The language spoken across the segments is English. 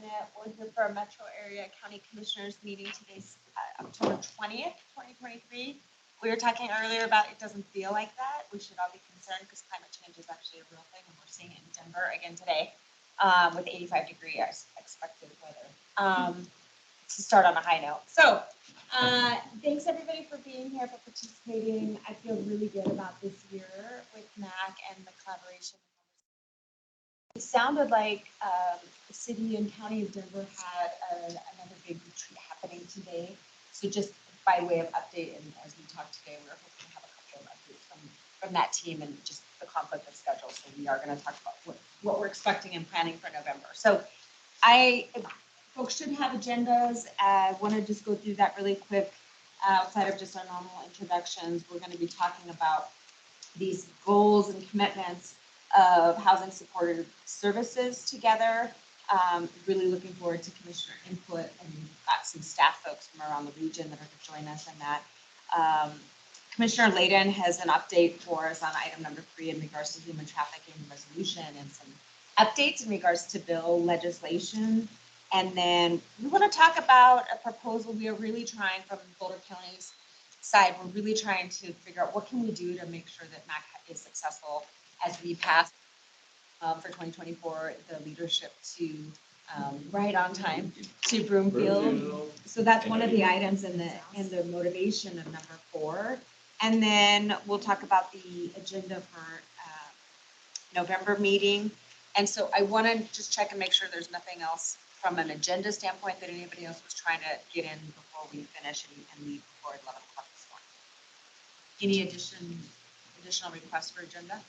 minute. We're here for our Metro Area County Commissioners meeting. Today's October 20th, 2023. We were talking earlier about it doesn't feel like that. We should all be concerned because climate change is actually a real thing, and we're seeing it in Denver again today with 85-degree expected weather. To start on a high note. So thanks everybody for being here, for participating. I feel really good about this year with MACC and the collaboration. It sounded like the city and county of Denver had another big retreat happening today. So just by way of update, and as we talked today, we're hoping to have a couple of updates from that team and just the conflict of schedule. So we are going to talk about what we're expecting and planning for November. So folks should have agendas. I want to just go through that really quick. Outside of just our normal introductions, we're going to be talking about these goals and commitments of housing supported services together. Really looking forward to commissioner input, and we've got some staff folks from around the region that are going to join us in that. Commissioner Layden has an update for us on item number 3 in regards to human trafficking resolution and some updates in regards to bill legislation. And then we want to talk about a proposal. We are really trying from Boulder County's side, we're really trying to figure out what can we do to make sure that MACC is successful as we pass for 2024, the leadership to right on time to Broomfield. So that's one of the items in the motivation of number 4. And then we'll talk about the agenda for November meeting. And so I want to just check and make sure there's nothing else from an agenda standpoint that anybody else was trying to get in before we finish and leave before 11 o'clock this morning. Any additional requests for agenda?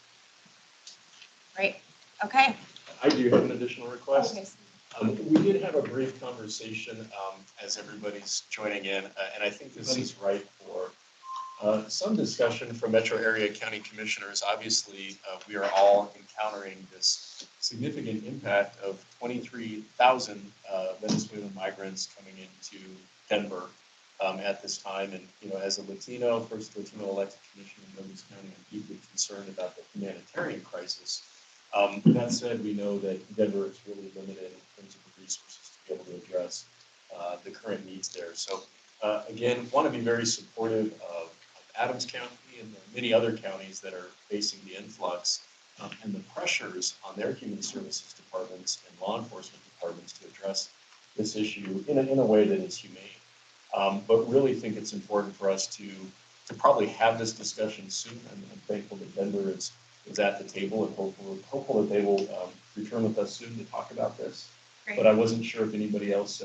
Great. Okay. I do have an additional request. Okay. We did have a brief conversation as everybody's joining in, and I think this is right for some discussion from Metro Area County Commissioners. Obviously, we are all encountering this significant impact of 23,000 Venezuelan migrants coming into Denver at this time. And, you know, as a Latino, first Latino elected commissioner in Douglas County, I'm deeply concerned about the humanitarian crisis. That said, we know that Denver is really limited in terms of the resources to be able to address the current needs there. So, again, want to be very supportive of Adams County and the many other counties that are facing the influx and the pressures on their human services departments and law enforcement departments to address this issue in a way that is humane. But really think it's important for us to probably have this discussion soon. I'm thankful that Denver is at the table, and hopeful that they will return with us soon to talk about this. Great. But I wasn't sure if anybody else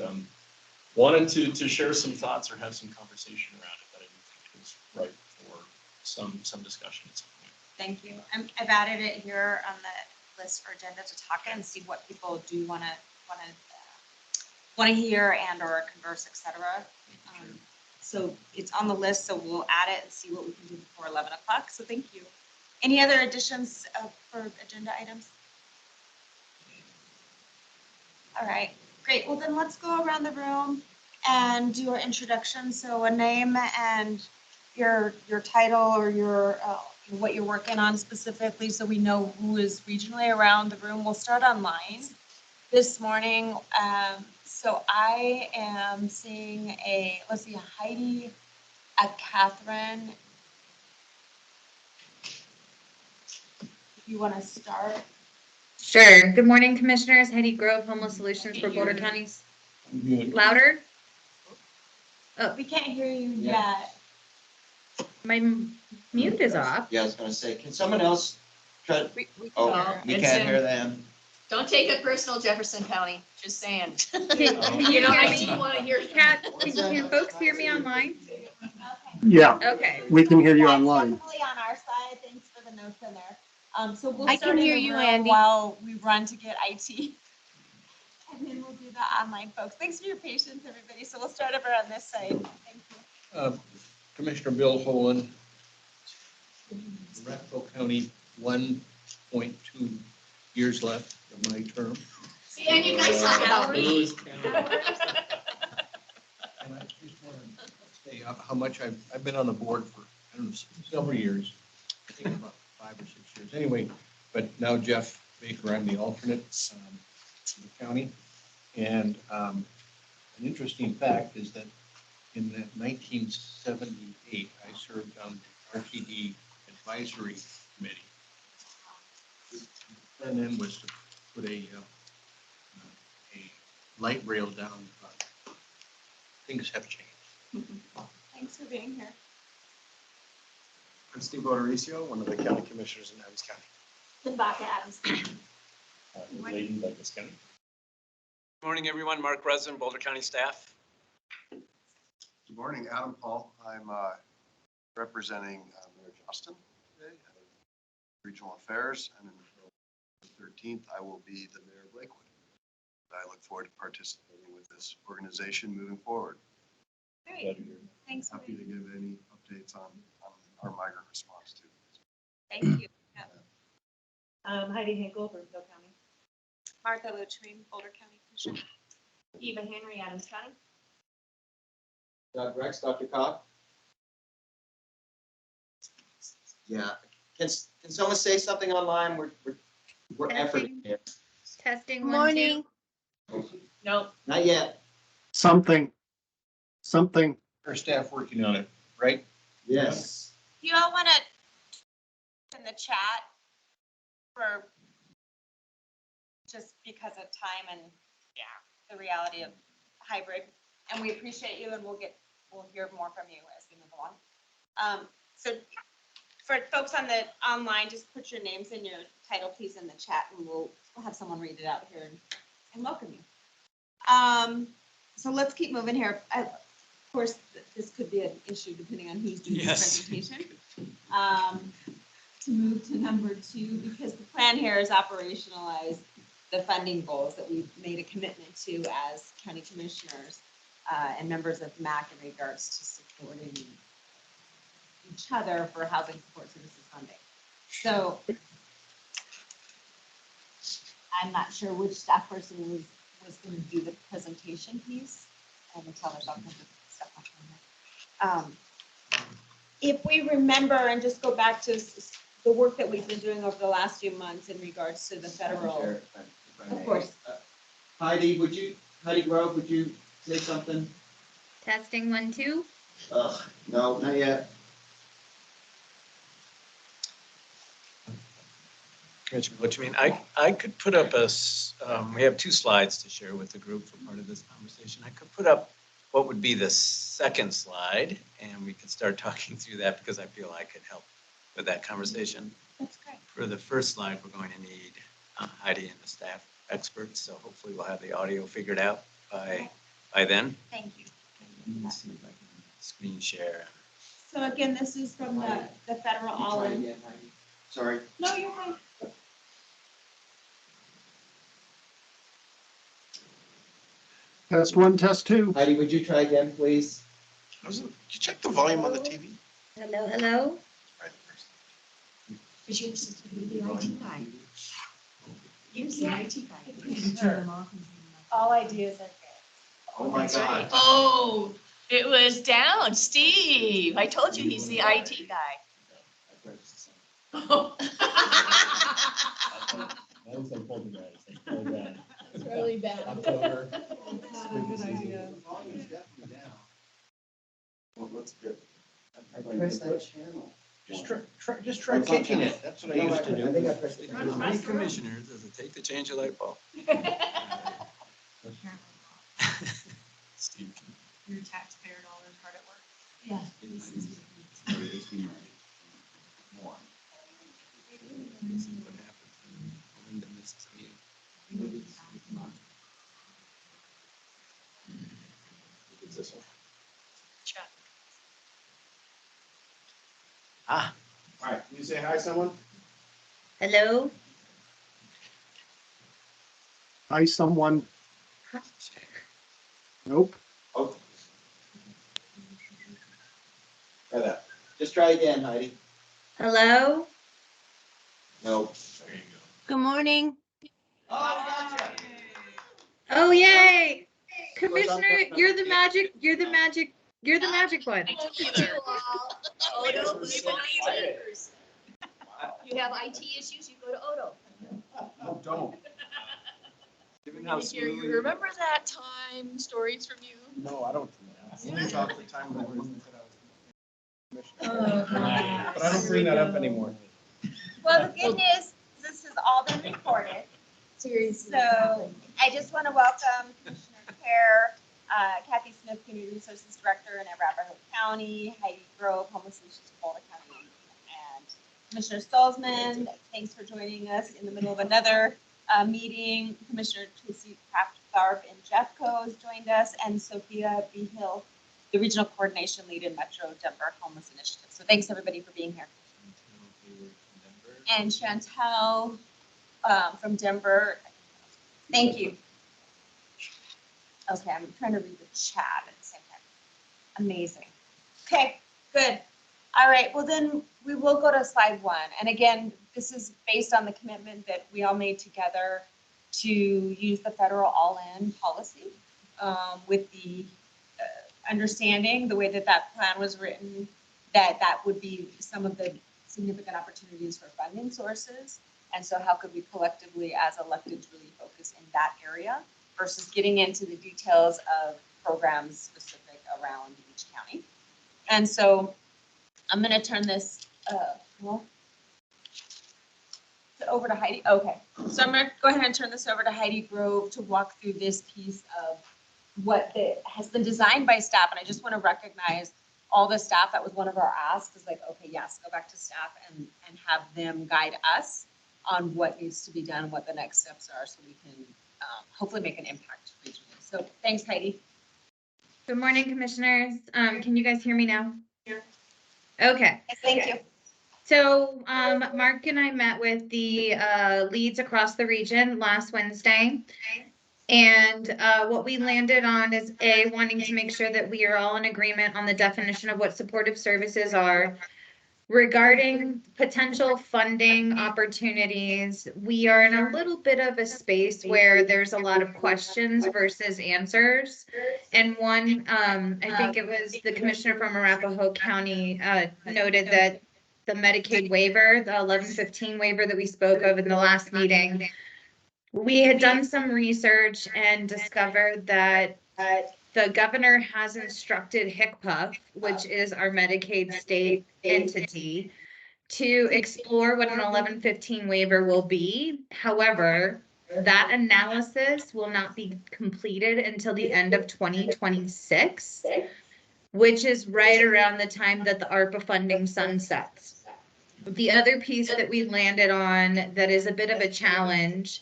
wanted to share some thoughts or have some conversation around it, but I do think it is right for some discussion at some point. Thank you. I've added it here on the list for agenda to talk and see what people do want to hear and or converse, etc. So it's on the list, so we'll add it and see what we can do before 11 o'clock. So thank you. Any other additions for agenda items? All right, great. Well, then let's go around the room and do our introduction. So a name and your title or your what you're working on specifically, so we know who is regionally around the room. We'll start online this morning. So I am seeing a Heidi, a Catherine. If you want to start. Sure. Good morning, Commissioners. Heidi Grove, Homeless Solutions for Boulder County's. Louder? Oh, We can't hear you yet. my mute is off. Yeah, I was gonna say, can someone else try? We Oh, can we hear. can't hear them. Don't take it personal, Jefferson County, just saying. Can You know, I hear do me? want to hear. Can folks hear me online? Okay. Yeah, Okay. we can hear you That's online. definitely on our side. Thanks for the notes in there. So we'll I start can in hear the you, room Andy. while we run to get IT. And then we'll do the online folks. Thanks for your patience, everybody. So we'll start over on this side. Thank you. Commissioner Bill Holen, Rathville County, 1.2 years left of my term. See, and you guys talk about me. And I just want to say how much I've been on the board for, I don't know, several years. I think about 5 or 6 years. Anyway, but now Jeff Baker, I'm the alternate in the county. And an interesting fact is that in 1978, I served on the RTD Advisory Committee. The plan then was to put a light rail down, but things have changed. Thanks for being here. I'm Steve Botoricio, one of the county commissioners in Adams County. Rebecca Adams. Relating Douglas County. Good morning, everyone. Mark Resin, Boulder County staff. Good morning, Adam Paul. I'm representing Mayor Justin today, head of Regional Affairs, and on the 13th, I will be the mayor of Lakewood. I look forward to participating with this organization moving forward. Great. Thanks for Happy to being here. give any updates on our migrant response too. Thank you. Heidi Hinkle, Broomfield County. Martha Lutrine, Boulder County Commissioner. Eva Henry, Adams County. Doug Rex, Dr. Cobb? Yeah, can someone say something online? We're efforting here. Testing 1, 2. Nope. Not yet. Something. Our staff working on it, right? Yes. Do you all want to in the chat for just because of time and the reality of hybrid? And we appreciate you, and we'll hear more from you as we move along. So for folks on the online, just put your names and your title, please, in the chat, and we'll have someone read it out here and welcome you. So let's keep moving here. Of course, this could be an issue depending on who's doing Yes. the presentation. To move to number 2, because the plan here is operationalize the funding goals that we've made a commitment to as county commissioners and members of MACC in regards to supporting each other for housing support services funding. So I'm not sure which staff person was going to do the presentation piece, and until there's all kinds of stuff on there. If we remember and just go back to the work that we've been doing over the last few months in regards to the federal. If I may. Of course. Heidi Grove, would you say something? Testing 1, 2. No, not yet. Commissioner, what you mean? I could put up we have 2 slides to share with the group for part of this conversation. I could put up what would be the second slide, and we could start talking through that because I feel I could help with that conversation. That's great. For the first slide, we're going to need Heidi and the staff experts, so hopefully we'll have the audio figured out by then. Thank you. Let me see if I can screen share. So again, this is from the federal Try all-in. again, Heidi. Sorry. No, you're fine. Test 1, test 2. Heidi, would you try again, please? Did you check the volume on the TV? Hello, hello. Because you're supposed to be the IT guy. You're the IT guy. All ideas are good. Oh my God. Oh, it was down, Steve. I told you he's the IT guy. It's really bad. October. Good idea. Volume's definitely down. Well, that's good. Press that channel. Just try kicking it. That's what I used to I think I do. pressed it. How many commissioners does it take to change a light bulb? Steve. Your taxpayer dollars hard at work. Yeah. This is what happens when Linda misses a meeting. It's this one. Chuck. Ah, All right, can you say hi, someone? Hello. Hi, someone. Nope. Oh. Try that. Just try again, Heidi. Hello. No. there you go. Good morning. Oh, gotcha. Oh, yay. Commissioner, you're the magic one. Odo, you have IT issues, you go to Odo. No, don't. Given how Here, you smoothly- remember that time, stories from you? No, I don't. Only about the time when I was Oh, commissioner. But I don't bring that up anymore. Well, the good news, this has all been recorded. Seriously. So I just want to welcome Commissioner Care, Kathy Smith, Community Resources Director in Arapahoe County, Heidi Grove, Homeless Solutions for Boulder County, and Commissioner Stolzman. Thanks for joining us in the middle of another meeting. Commissioner Tracy Kraft Tharp and Jeffco has joined us, and Sophia B. Hill, the Regional Coordination Lead in Metro Denver Homeless Initiative. So thanks everybody for being here. And Chantel from Denver. Thank you. Okay, I'm trying to read the chat at the same time. Amazing. Okay, good. All right, well then we will go to slide 1. And again, this is based on the commitment that we all made together to use the federal all-in policy with the understanding, the way that that plan was written, that that would be some of the significant opportunities for funding sources. And so how could we collectively as electeds really focus in that area versus getting into the details of programs specific around each county. And so I'm gonna turn this, over to Heidi. Okay, so I'm gonna go ahead and turn this over to Heidi Grove to walk through this piece of what has been designed by staff. And I just wanna recognize all the staff. That was one of our asks, is like, okay, yes, go back to staff and have them guide us on what needs to be done, what the next steps are, so we can hopefully make an impact regionally. So thanks, Heidi. Good morning, commissioners. Can you guys hear me now? Okay. Thank you. So, Mark and I met with the leads across the region last Wednesday. And what we landed on is wanting to make sure that we are all in agreement on the definition of what supportive services are. Regarding potential funding opportunities, we are in a little bit of a space where there's a lot of questions versus answers. And one, I think it was the commissioner from Arapahoe County noted that the Medicaid waiver, the 1115 waiver that we spoke of in the last meeting, we had done some research and discovered that the governor has instructed HCPF, which is our Medicaid state entity, to explore what an 1115 waiver will be. However, that analysis will not be completed until the end of 2026, which is right around the time that the ARPA funding sunsets. The other piece that we landed on that is a bit of a challenge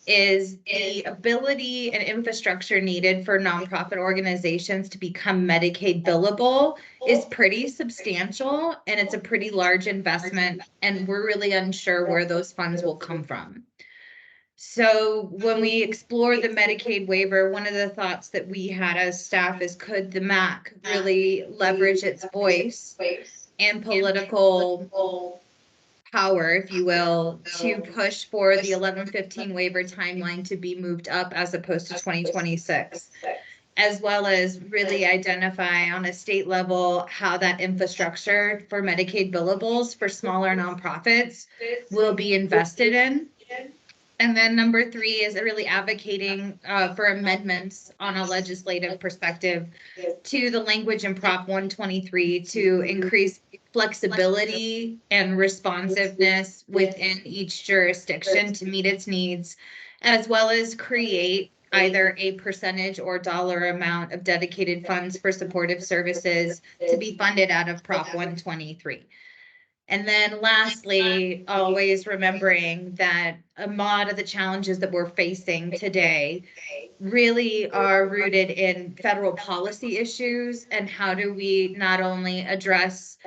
is the ability and infrastructure needed for nonprofit organizations to become Medicaid billable is pretty substantial, and it's a pretty large investment, and we're really unsure where those funds will come from. So when we explore the Medicaid waiver, one of the thoughts that we had as staff is, could the MACC really leverage its voice and political power, if you will, to push for the 1115 waiver timeline to be moved up as opposed to 2026, as well as really identify on a state level how that infrastructure for Medicaid billables for smaller nonprofits will be invested in. And then number 3 is really advocating for amendments on a legislative perspective to the language in Prop 123 to increase flexibility and responsiveness within each jurisdiction to meet its needs, as well as create either a percentage or dollar amount of dedicated funds for supportive services to be funded out of Prop 123. And then lastly, always remembering that a lot of the challenges that we're facing today really are rooted in federal policy issues, and how do we not only address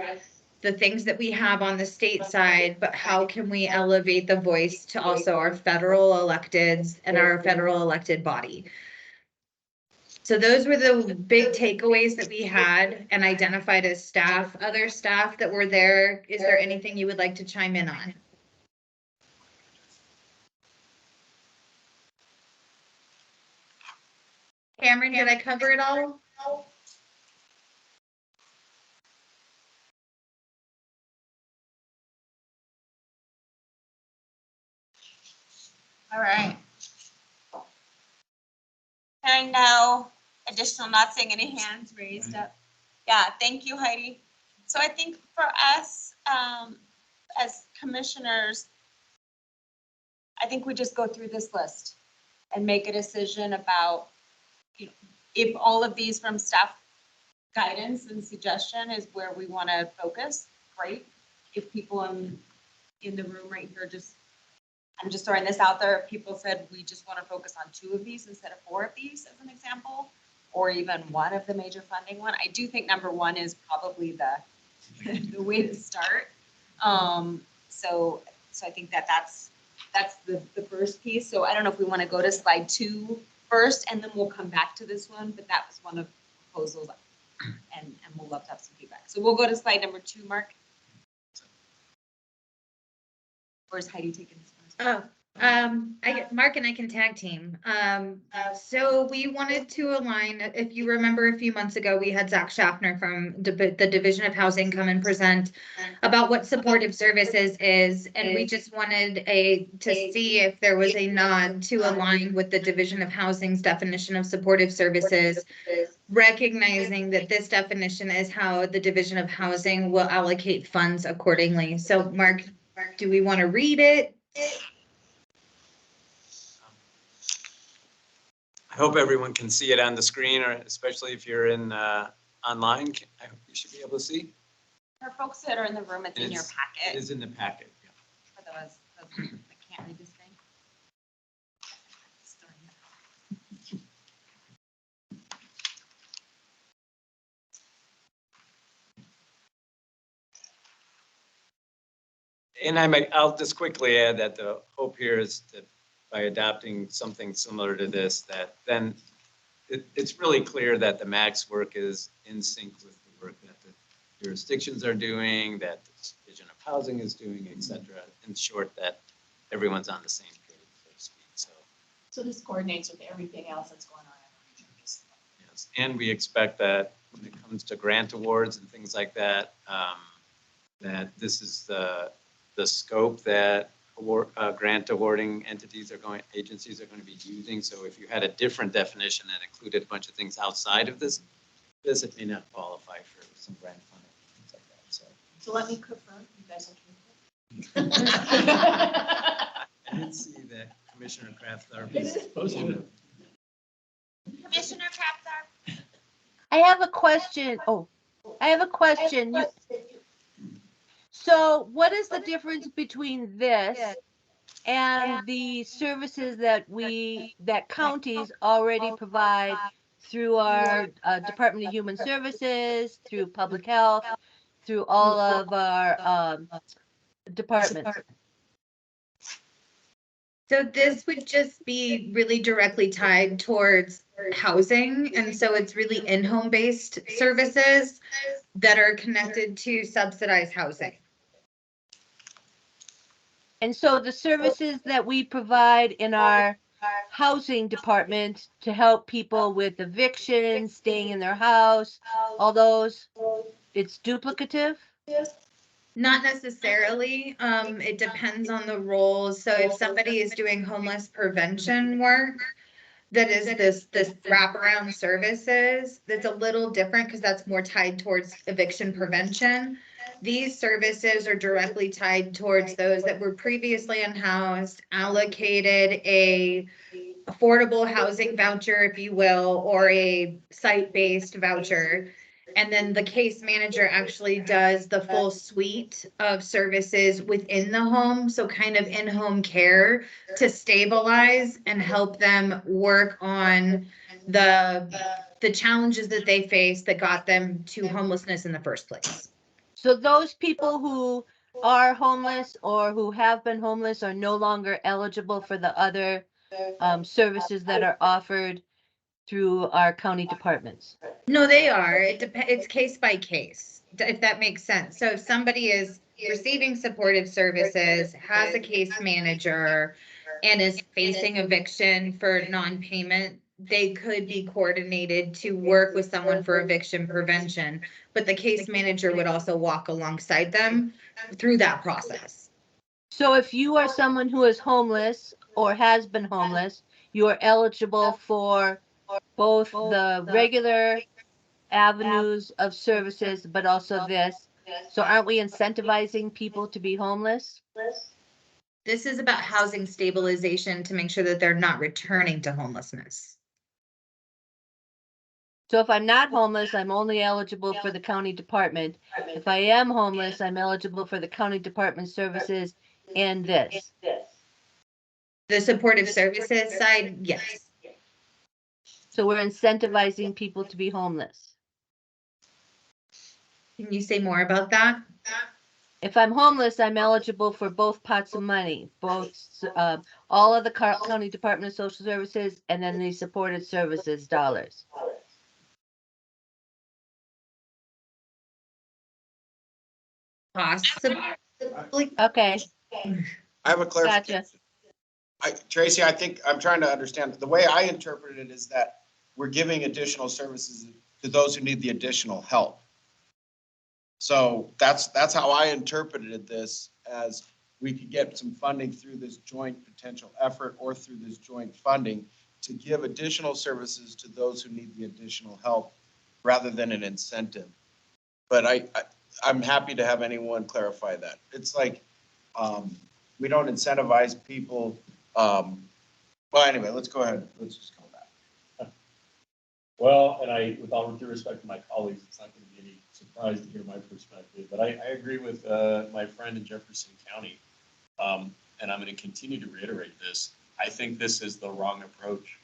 the things that we have on the state side, but how can we elevate the voice to also our federal electeds and our federal elected body. So those were the big takeaways that we had and identified as staff. Other staff that were there, is there anything you would like to chime in on? Cameron, did I cover it all? All right. Hearing no additional, not seeing any hands raised up. Yeah, thank you, Heidi. So I think for us, as commissioners, I think we just go through this list and make a decision about, you know, if all of these from staff guidance and suggestion is where we want to focus, great. If people in the room right here I'm just throwing this out there, if people said we just want to focus on 2 of these instead of 4 of these as an example, or even one of the major funding one, I do think number 1 is probably the way to start. So I think that's the first piece. So I don't know if we want to go to slide 2 first, and then we'll come back to this one, but that was one of the proposals, and we'll love to have some feedback. So we'll go to slide number 2, Mark. Where's Heidi taking this one? Mark and I can tag team. So we wanted to align, if you remember a few months ago, we had Zach Schaffner from the Division of Housing come and present about what supportive services is, and we just wanted to see if there was a nod to align with the Division of Housing's definition of supportive services, recognizing that this definition is how the Division of Housing will allocate funds accordingly. So Mark, do we want to read it? I hope everyone can see it on the screen, or especially if you're in online. I hope you should be able to see. For folks that are in the room, it's in your It packet. is in the packet. Yeah. For those that can't read this thing. And I'll just quickly add that the hope here is that by adopting something similar to this, that then it's really clear that the MACC's work is in sync with the work that the jurisdictions are doing, that the Division of Housing is doing, et cetera. In short, that everyone's on the same page, so to speak. So this coordinates with everything else that's going on in the region, basically. Yes, and we expect that when it comes to grant awards and things like that, that this is the scope that grant awarding agencies are going to be using. So if you had a different definition that included a bunch of things outside of this, it may not qualify for some grant funding, things like that. So let me confirm, you guys I did see that Commissioner Kraftharp is supposed to. Commissioner Captar. I have a question. So what is the difference between this and the services that counties already provide through our Department of Human Services, through Public Health, through all of our departments? So this would just be really directly tied towards housing, and so it's really in-home based services that are connected to subsidized housing. And so the services that we provide in our housing department to help people with eviction, staying in their house, all those, it's duplicative? Not necessarily. It depends on the roles. So if somebody is doing homeless prevention work, that is this wraparound services, that's a little different because that's more tied towards eviction prevention. These services are directly tied towards those that were previously unhoused, allocated a affordable housing voucher, if you will, or a site-based voucher. And then the case manager actually does the full suite of services within the home. So kind of in-home care to stabilize and help them work on the challenges that they face that got them to homelessness in the first place. So those people who are homeless or who have been homeless are no longer eligible for the other services that are offered through our county departments? No, they are. It's case by case, if that makes sense. So if somebody is receiving supportive services, has a case manager, and is facing eviction for non-payment, they could be coordinated to work with someone for eviction prevention. But the case manager would also walk alongside them through that process. So if you are someone who is homeless or has been homeless, you are eligible for both the regular avenues of services, but also this. So aren't we incentivizing people to be homeless? This is about housing stabilization to make sure that they're not returning to homelessness. So if I'm not homeless, I'm only eligible for the county department. If I am homeless, I'm eligible for the county department services and this. The supportive services side, yes. So we're incentivizing people to be homeless. Can you say more about that? If I'm homeless, I'm eligible for both pots of money, both, all of the county department of social services and then the supported services dollars. Possibly. Okay, I have a clarification. gotcha. Tracy, I think I'm trying to understand. The way I interpret it is that we're giving additional services to those who need the additional help. So that's how I interpreted this, as we could get some funding through this joint potential effort or through this joint funding to give additional services to those who need the additional help rather than an incentive. But I'm happy to have anyone clarify that. It's like, we don't incentivize people. Well, anyway, let's go ahead. Let's just go back. Well, and with all due respect to my colleagues, it's not going to be any surprise to hear my perspective, but I agree with my friend in Jefferson County. And I'm going to continue to reiterate this. I think this is the wrong approach.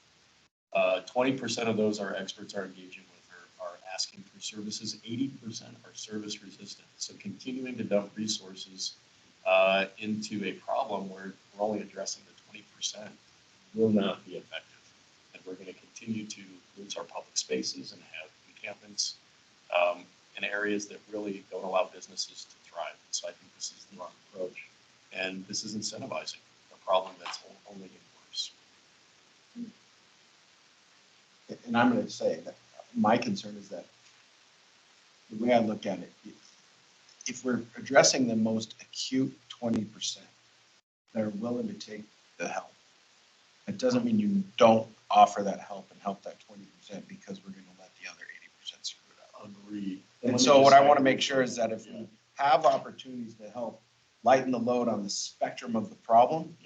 20% of those our experts are engaging with are asking for services. 80% are service resistant. So continuing to dump resources into a problem where we're only addressing the 20% will not be effective. And we're going to continue to lose our public spaces and have encampments in areas that really don't allow businesses to thrive. So I think this is the wrong approach. And this is incentivizing a problem that's only getting worse. And I'm going to say that my concern is that the way I look at it, if we're addressing the most acute 20% that are willing to take the help, it doesn't mean you don't offer that help and help that 20% because we're going to let the other 80% screw it up. Agreed. And so what I want to make sure is that if we have opportunities to help lighten the load on the spectrum of the problem,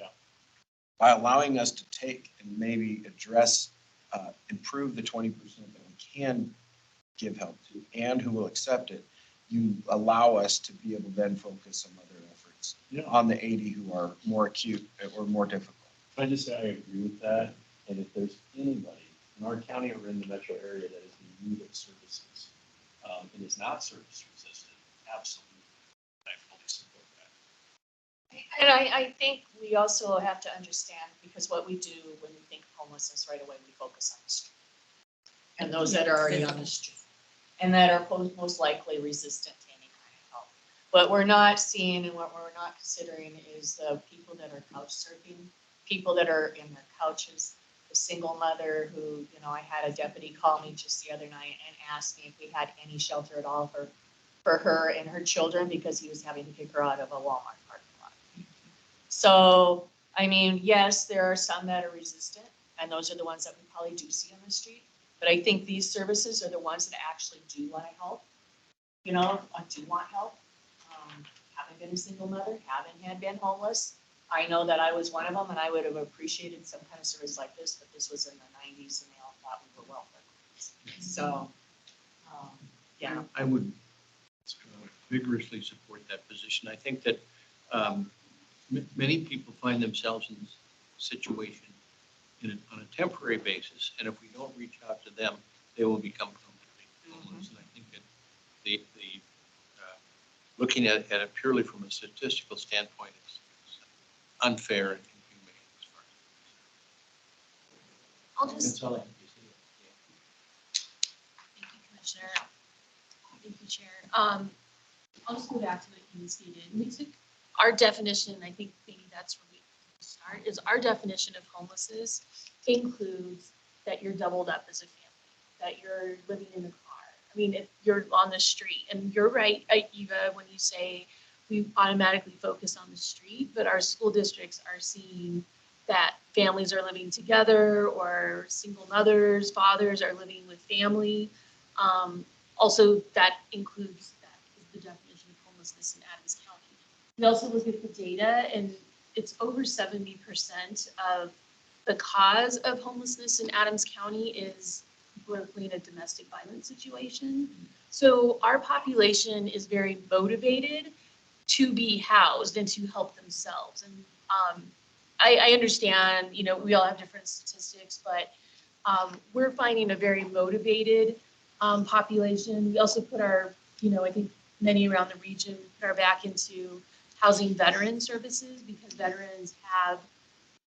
by allowing us to take and maybe address, improve the 20% that we can give help to and who will accept it, you allow us to be able to then focus some other efforts on the 80 who are more acute or more difficult. I just say I agree with that. And if there's anybody in our county or in the metro area that is in need of services and is not service resistant, absolutely, I fully support that. And I think we also have to understand, because what we do when we think of homelessness, right away, we focus on the street. And those that are already on the street. And that are most likely resistant to any kind of help. What we're not seeing and what we're not considering is the people that are couch surfing, people that are in their couches, the single mother who, I had a deputy call me just the other night and asked me if we had any shelter at all for her and her children because he was having to kick her out of a Walmart parking lot. So, yes, there are some that are resistant, and those are the ones that we probably do see on the street. But I think these services are the ones that actually do want to help. Do want help. Haven't been a single mother, haven't been homeless. I know that I was one of them, and I would have appreciated some kind of service like this, but this was in the 90s, and they all thought we were welfare queens. So, yeah. I would vigorously support that position. I think that many people find themselves in this situation on a temporary basis, and if we don't reach out to them, they will become permanently homeless. And I think that the looking at it purely from a statistical standpoint is unfair and inhumane as far as I'll just. that's all I have to say. Thank you, Commissioner. Thank you, Chair. I'll just go back to what you stated. Our definition, I think maybe that's where we start, is our definition of homelessness includes that you're doubled up as a family, that you're living in a car. If you're on the street, and you're right, Eva, when you say we automatically focus on the street, but our school districts are seeing that families are living together or single mothers, fathers are living with family. Also, that includes, that is the definition of homelessness in Adams County. We also look at the data, and it's over 70% of the cause of homelessness in Adams County is likely in a domestic violence situation. So our population is very motivated to be housed and to help themselves. And I understand, you know, we all have different statistics, but we're finding a very motivated population. We also put our, you know, I think many around the region put our back into housing veteran services because veterans have,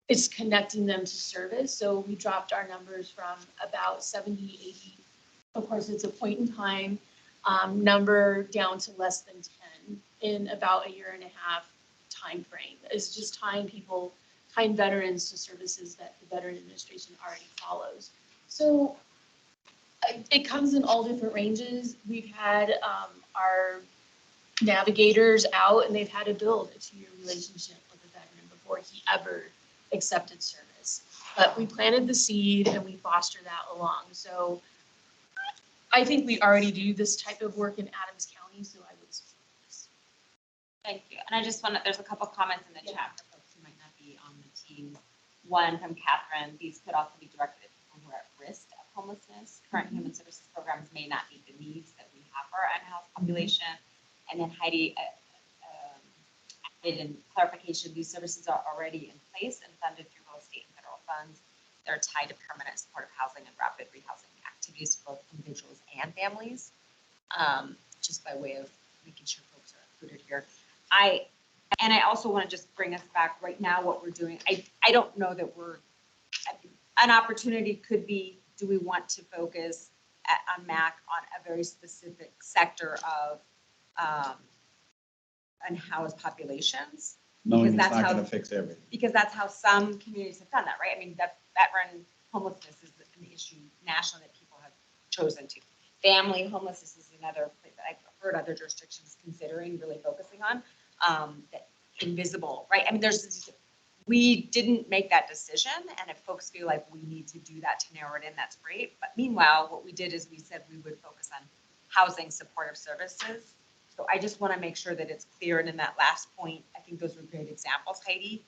it's connecting them to service. So we dropped our numbers from about 70, 80. Of course, it's a point in time number down to less than 10 in about a year and a half time frame. It's just tying people, tying veterans to services that the Veteran Administration already follows. So it comes in all different ranges. We've had our navigators out and they've had to build a 2-year relationship with a veteran before he ever accepted service. But we planted the seed and we foster that along. So I think we already do this type of work in Adams County, so I would support this. Thank you. And I just want to, there's a couple comments in the chat for folks who might not be on the team. One from Catherine, these could also be directed at people who are at risk of homelessness. Current human services programs may not meet the needs that we have for our unhoused population. And then Heidi added in clarification, these services are already in place and funded through both state and federal funds. They're tied to permanent supportive housing and rapid rehousing activities for both individuals and families, just by way of making sure folks are included here. I also want to just bring us back right now, what we're doing. I don't know that we're, an opportunity could be, do we want to focus on MACC on a very specific sector of unhoused populations? Knowing it's that's not how- gonna fix everything. Because that's how some communities have done that, right? I mean, that veteran homelessness is an issue nationally that people have chosen to. Family homelessness is another place that I've heard other jurisdictions considering really focusing on. That invisible, right? I mean, we didn't make that decision, and if folks feel like we need to do that to narrow it in, that's great. But meanwhile, what we did is we said we would focus on housing supportive services. So I just want to make sure that it's clear. And in that last point, I think those were great examples, Heidi,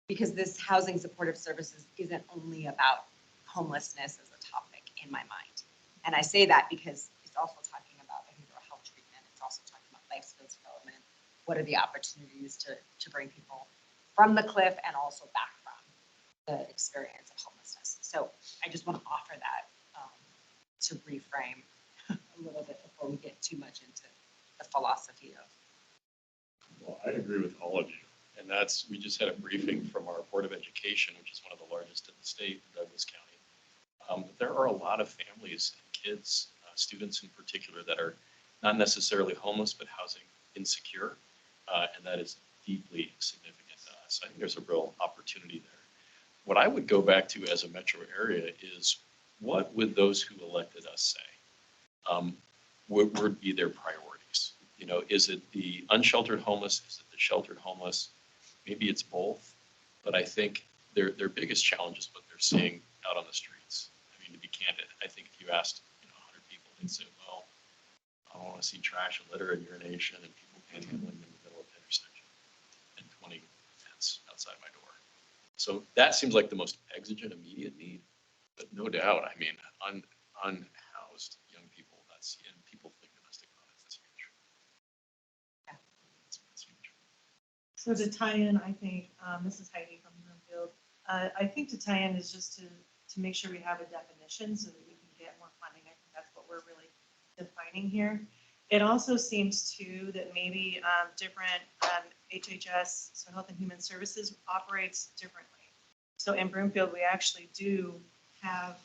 because this housing supportive services isn't only about homelessness as a topic in my mind. And I say that because it's also talking about behavioral health treatment. It's also talking about life skills development. What are the opportunities to bring people from the cliff and also back from the experience of homelessness? So I just want to offer that to reframe a little bit before we get too much into the philosophy of. Well, I agree with all of you. And that's, we just had a briefing from our Board of Education, which is one of the largest in the state, Douglas County. But there are a lot of families and kids, students in particular, that are not necessarily homeless, but housing insecure. And that is deeply significant to us. I think there's a real opportunity there. What I would go back to as a metro area is, what would those who elected us say would be their priorities? You know, is it the unsheltered homeless? Is it the sheltered homeless? Maybe it's both. But I think their biggest challenge is what they're seeing out on the streets. I mean, to be candid, I think if you asked 100 people, they'd say, well, I don't want to see trash and litter and urination and people panhandling in the middle of the intersection and 20 tents outside my door. So that seems like the most exigent, immediate need. But no doubt, I mean, unhoused young people, and people think domestic violence, that's huge. Yeah. That's huge. So to tie in, I think, this is Heidi from Broomfield. I think to tie in is just to make sure we have a definition so that we can get more funding. I think that's what we're really defining here. It also seems too that maybe different HHS, so Health and Human Services, operates differently. So in Broomfield, we actually do have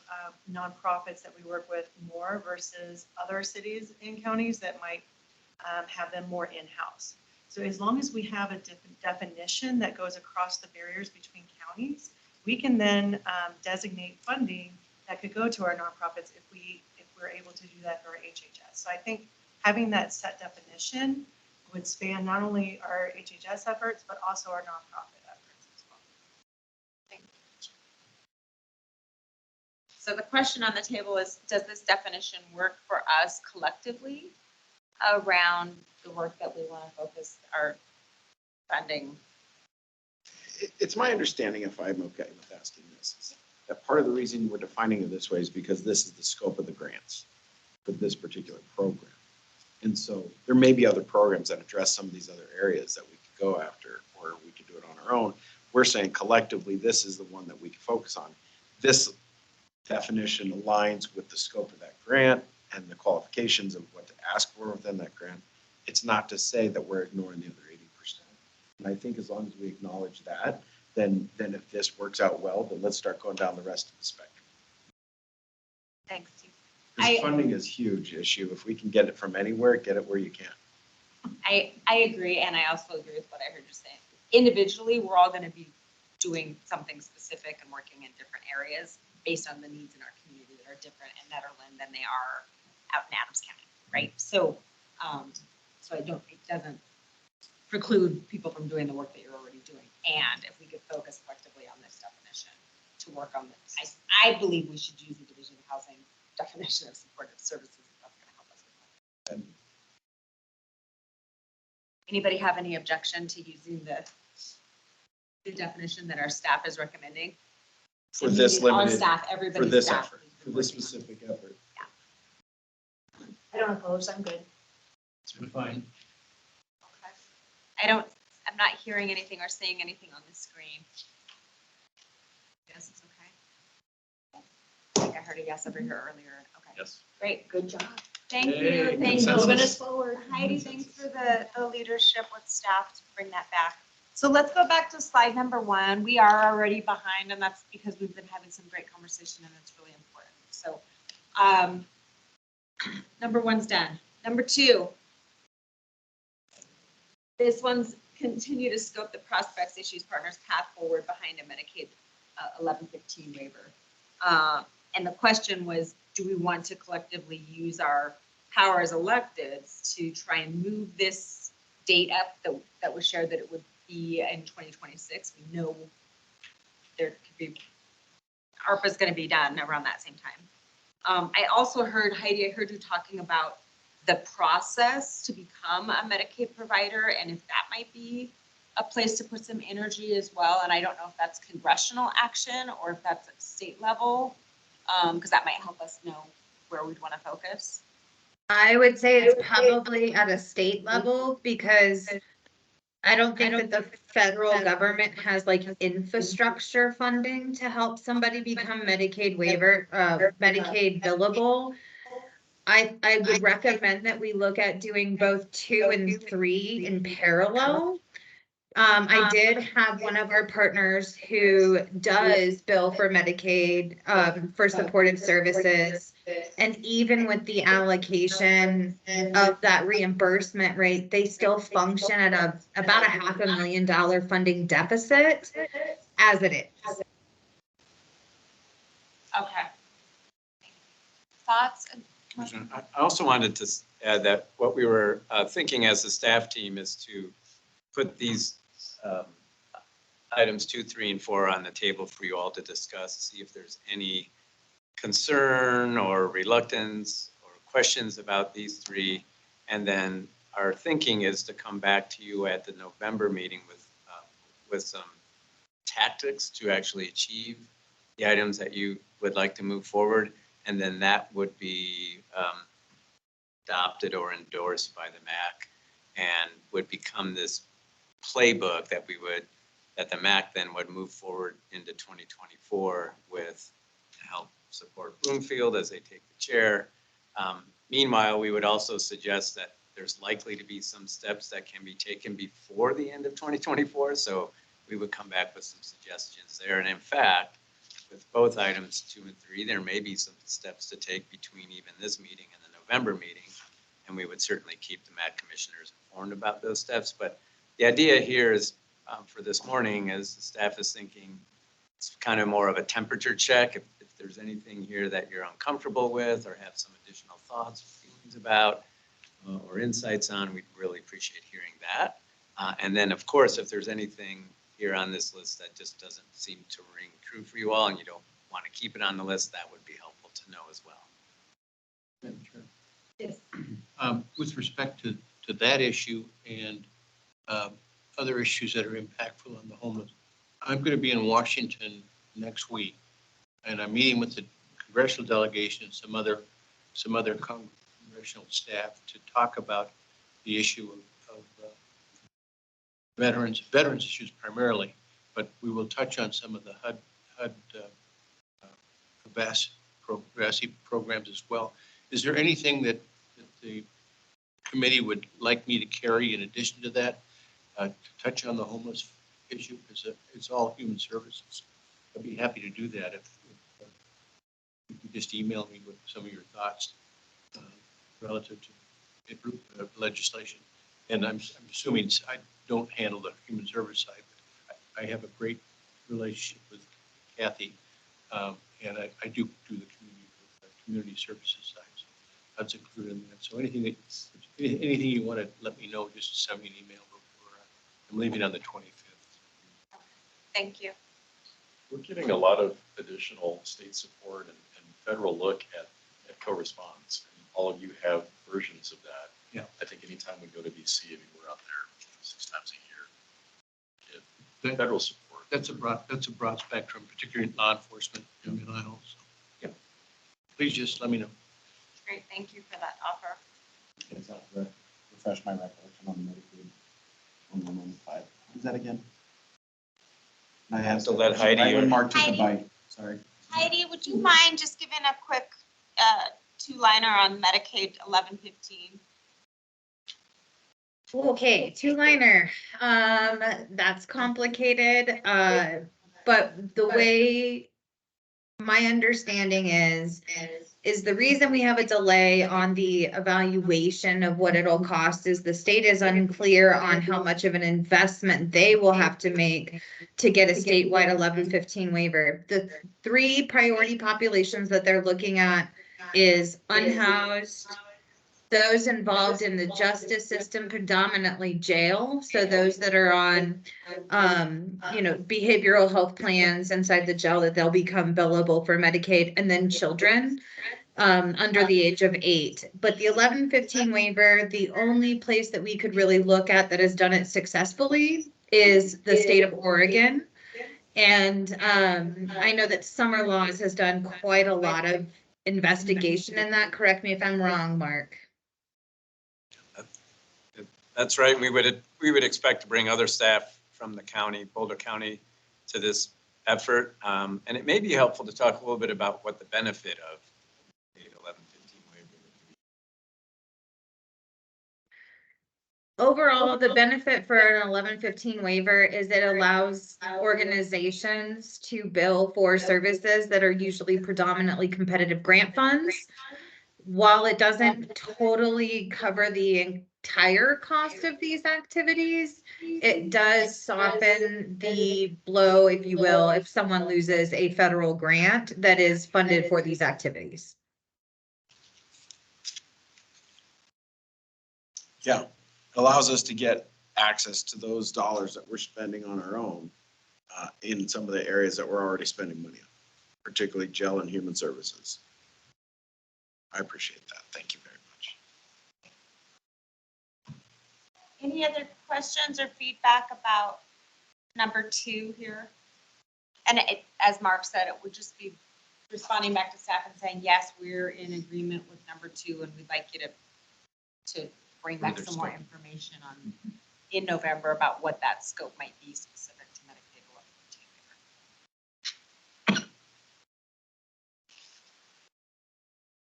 nonprofits that we work with more versus other cities and counties that might have them more in-house. So as long as we have a different definition that goes across the barriers between counties, we can then designate funding that could go to our nonprofits if we're able to do that for our HHS. So I think having that set definition would span not only our HHS efforts, but also our nonprofit efforts as well. So the question on the table is, does this definition work for us collectively around the work that we want to focus our funding? It's my understanding, if I'm okay with asking this, is that part of the reason we're defining it this way is because this is the scope of the grants for this particular program. And so there may be other programs that address some of these other areas that we could go after, or we could do it on our own. We're saying collectively, this is the one that we can focus on. This definition aligns with the scope of that grant and the qualifications of what to ask for within that grant. It's not to say that we're ignoring the other 80%. And I think as long as we acknowledge that, then if this works out well, then let's start going down the rest of the spectrum. Thanks, Steve. Because funding is a huge issue. If we can get it from anywhere, get it where you can. I agree, and I also agree with what I heard you saying. Individually, we're all going to be doing something specific and working in different areas based on the needs in our community that are different in Netherland than they are out in Adams County, right? So, it doesn't preclude people from doing the work that you're already doing. And if we could focus collectively on this definition to work on this, I believe we should use the Division of Housing definition of supportive services. If that's going to help us with that. Anybody have any objection to using the definition that our staff is recommending? For this Our limited, staff, for everybody's this staff. effort, for this specific effort. I don't oppose, I'm good. It's been fine. Okay. I'm not hearing anything or seeing anything on the screen. Yes, it's okay. I think I heard a yes over here earlier. Okay. Yes. Great. Good job. Thank Yay, you. Thank consensus. you. Moving us forward. Heidi, thanks for the leadership with staff to bring that back. So let's go back to slide number 1. We are already behind, and that's because we've been having some great conversation, and it's really important. So number 1's done. Number 2, this one's continue to scope the prospects, issues, partners, path forward behind a Medicaid 1115 waiver. And the question was, do we want to collectively use our power as electeds to try and move this date up that was shared that it would be in 2026? We know there could be, ARPA is going to be done around that same time. I also heard, Heidi, I heard you talking about the process to become a Medicaid provider, and if that might be a place to put some energy as well. And I don't know if that's congressional action or if that's at state level, because that might help us know where we'd want to focus. I would say it's probably at a state level because I don't think that the federal government has like infrastructure funding to help somebody become Medicaid Medicaid billable. I would recommend that we look at doing both 2 and 3 in parallel. I did have one of our partners who does bill for Medicaid, for supportive services. And even with the allocation of that reimbursement rate, they still function at about a $500,000 funding deficit as it is. Okay. Thoughts? Commissioner, I also wanted to add that what we were thinking as a staff team is to put these items 2, 3, and 4 on the table for you all to discuss, see if there's any concern or reluctance or questions about these 3. And then our thinking is to come back to you at the November meeting with some tactics to actually achieve the items that you would like to move forward. And then that would be adopted or endorsed by the MACC and would become this playbook that the MACC then would move forward into 2024 with to help support Bloomfield as they take the chair. Meanwhile, we would also suggest that there's likely to be some steps that can be taken before the end of 2024. So we would come back with some suggestions there. And in fact, with both items 2 and 3, there may be some steps to take between even this meeting and the November meeting. And we would certainly keep the MACC commissioners informed about those steps. But the idea here is for this morning is the staff is thinking it's kind of more of a temperature check. If there's anything here that you're uncomfortable with or have some additional thoughts or feelings about or insights on, we'd really appreciate hearing that. And then, of course, if there's anything here on this list that just doesn't seem to ring true for you all and you don't want to keep it on the list, that would be helpful to know as well. Madam Chair. Yes. With respect to that issue and other issues that are impactful on the homeless, I'm going to be in Washington next week, and I'm meeting with the congressional delegation and some other congressional staff to talk about the issue of veterans issues primarily, but we will touch on some of the HUD VASI programs as well. Is there anything that the committee would like me to carry in addition to that, to touch on the homeless issue? Because it's all human services. I'd be happy to do that if you could just email me with some of your thoughts relative to legislation. And I'm assuming I don't handle the human service side, but I have a great relationship with Kathy, and I do the community services side. So that's included in that. So anything you want to let me know, just send me an email. I'm leaving on the 25th. Thank you. We're getting a lot of additional state support and federal look at co-response. And all of you have versions of that. Yeah. I think anytime we go to DC, I mean, we're out there 6 times a year. That- Federal support. That's a broad spectrum, particularly in law enforcement and mental health. So, yeah. Please just let me know. Great, thank you for that offer. Is that refresh my recollection on the Medicaid 1195? Is that again? I have to let Heidi Right or- when Mark took a Heidi. bite, sorry. Heidi, would you mind just giving a quick two-liner on Medicaid 1115? Okay, two-liner. That's complicated, but the way my understanding is the reason we have a delay on the evaluation of what it'll cost is the state is unclear on how much of an investment they will have to make to get a statewide 1115 waiver. The 3 priority populations that they're looking at is unhoused, those involved in the justice system, predominantly jail. So those that are on, behavioral health plans inside the jail that they'll become billable for Medicaid, and then children under the age of 8. But the 1115 waiver, the only place that we could really look at that has done it successfully is the state of Oregon. And I know that Summer Laws has done quite a lot of investigation in that. Correct me if I'm wrong, Mark. That's right. We would expect to bring other staff from the county, Boulder County, to this effort. And it may be helpful to talk a little bit about what the benefit of the 1115 waiver would be. Overall, the benefit for an 1115 waiver is it allows organizations to bill for services that are usually predominantly competitive grant funds. While it doesn't totally cover the entire cost of these activities, it does soften the blow, if you will, if someone loses a federal grant that is funded for these activities. Yeah, it allows us to get access to those dollars that we're spending on our own in some of the areas that we're already spending money on, particularly jail and human services. I appreciate that. Thank you very much. Any other questions or feedback about number 2 here? And as Mark said, it would just be responding back to staff and saying, yes, we're in agreement with number 2, and we'd like you to bring back some more information on in November about what that scope might be specific to Medicaid 1115.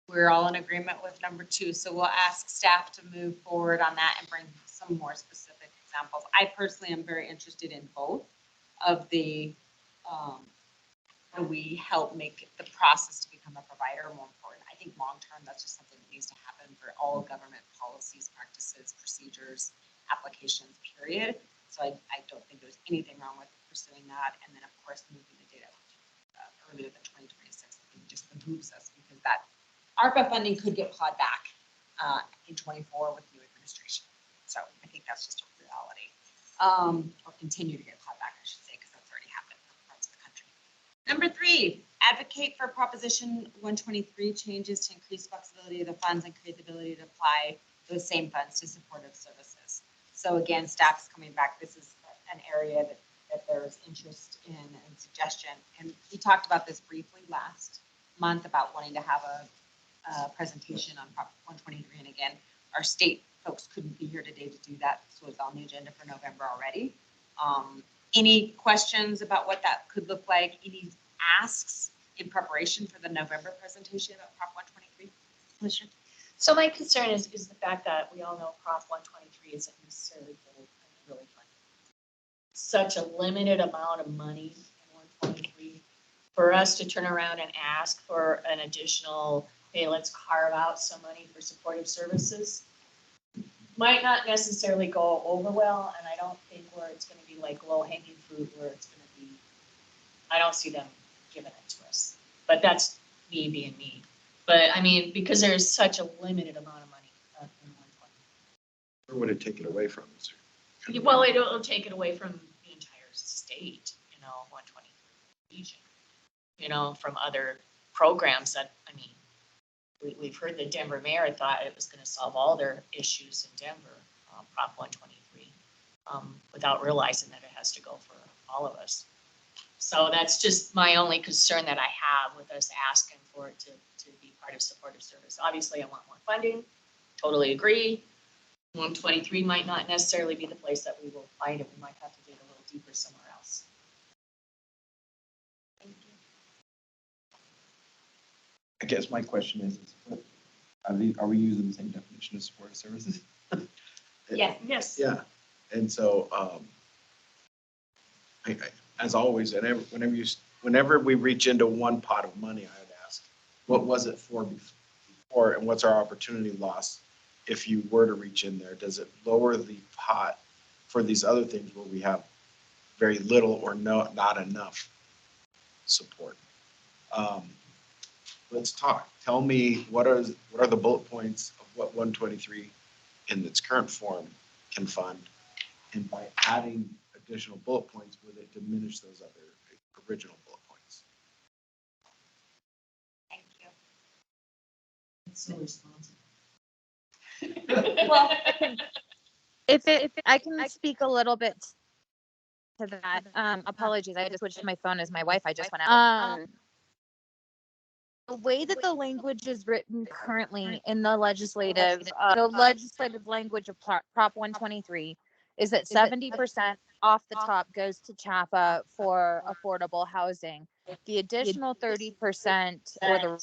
We're all in agreement with number 2, so we'll ask staff to move forward on that and bring some more specific examples. I personally am very interested in both of the, how do we help make the process to become a provider more important. I think long-term, that's just something that needs to happen for all government policies, practices, procedures, applications, period. So I don't think there's anything wrong with pursuing that. And then, of course, moving the data earlier than 2026, I think just behooves us, because that ARPA funding could get clawed back in 24 with new administration. So I think that's just a reality. Or continue to get clawed back, I should say, because that's already happened in parts of the country. Number 3, advocate for Proposition 123 changes to increase flexibility of the funds and create the ability to apply those same funds to supportive services. So again, staff is coming back. This is an area that there's interest in and suggestion. And we talked about this briefly last month about wanting to have a presentation on Prop 123. And again, our state folks couldn't be here today to do that, so it's on the agenda for November already. Any questions about what that could look like? Any asks in preparation for the November presentation of Prop 123? Commissioner? So my concern is the fact that we all know Prop 123 isn't necessarily really fun. Such a limited amount of money in 123 for us to turn around and ask for an additional, hey, let's carve out some money for supportive services. Might not necessarily go over well, and I don't think where it's gonna be like low hanging fruit where it's gonna be, I don't see them giving it to us. But that's me being me. But I mean, because there's such a limited amount of money in 120. Where would it take it away from? Is there- Well, it'll take it away from the entire state, 120 region, from other programs that, I mean, we've heard the Denver mayor thought it was going to solve all their issues in Denver, Prop 123, without realizing that it has to go for all of us. So that's just my only concern that I have with us asking for it to be part of supportive service. Obviously, I want more funding, totally agree. 123 might not necessarily be the place that we will find it. We might have to dig a little deeper somewhere else. Thank you. I guess my question is are we using the same definition of supportive services? Yes. Yeah, and so, as always, whenever we reach into one pot of money, I would ask, what was it for before, and what's our opportunity loss if you were to reach in there? Does it lower the pot for these other things where we have very little or not enough support? Let's talk. Tell me, what are the bullet points of what 123 in its current form can fund? And by adding additional bullet points, would it diminish those other original bullet points? Thank you. It's so responsible. Well, I can speak a little bit to that. Apologies, I just switched to my phone as my Wi-Fi just went out. The way that the language is written currently in the legislative language of Prop 123 is that 70% off the top goes to CHAPA for affordable housing. The additional 30%, or the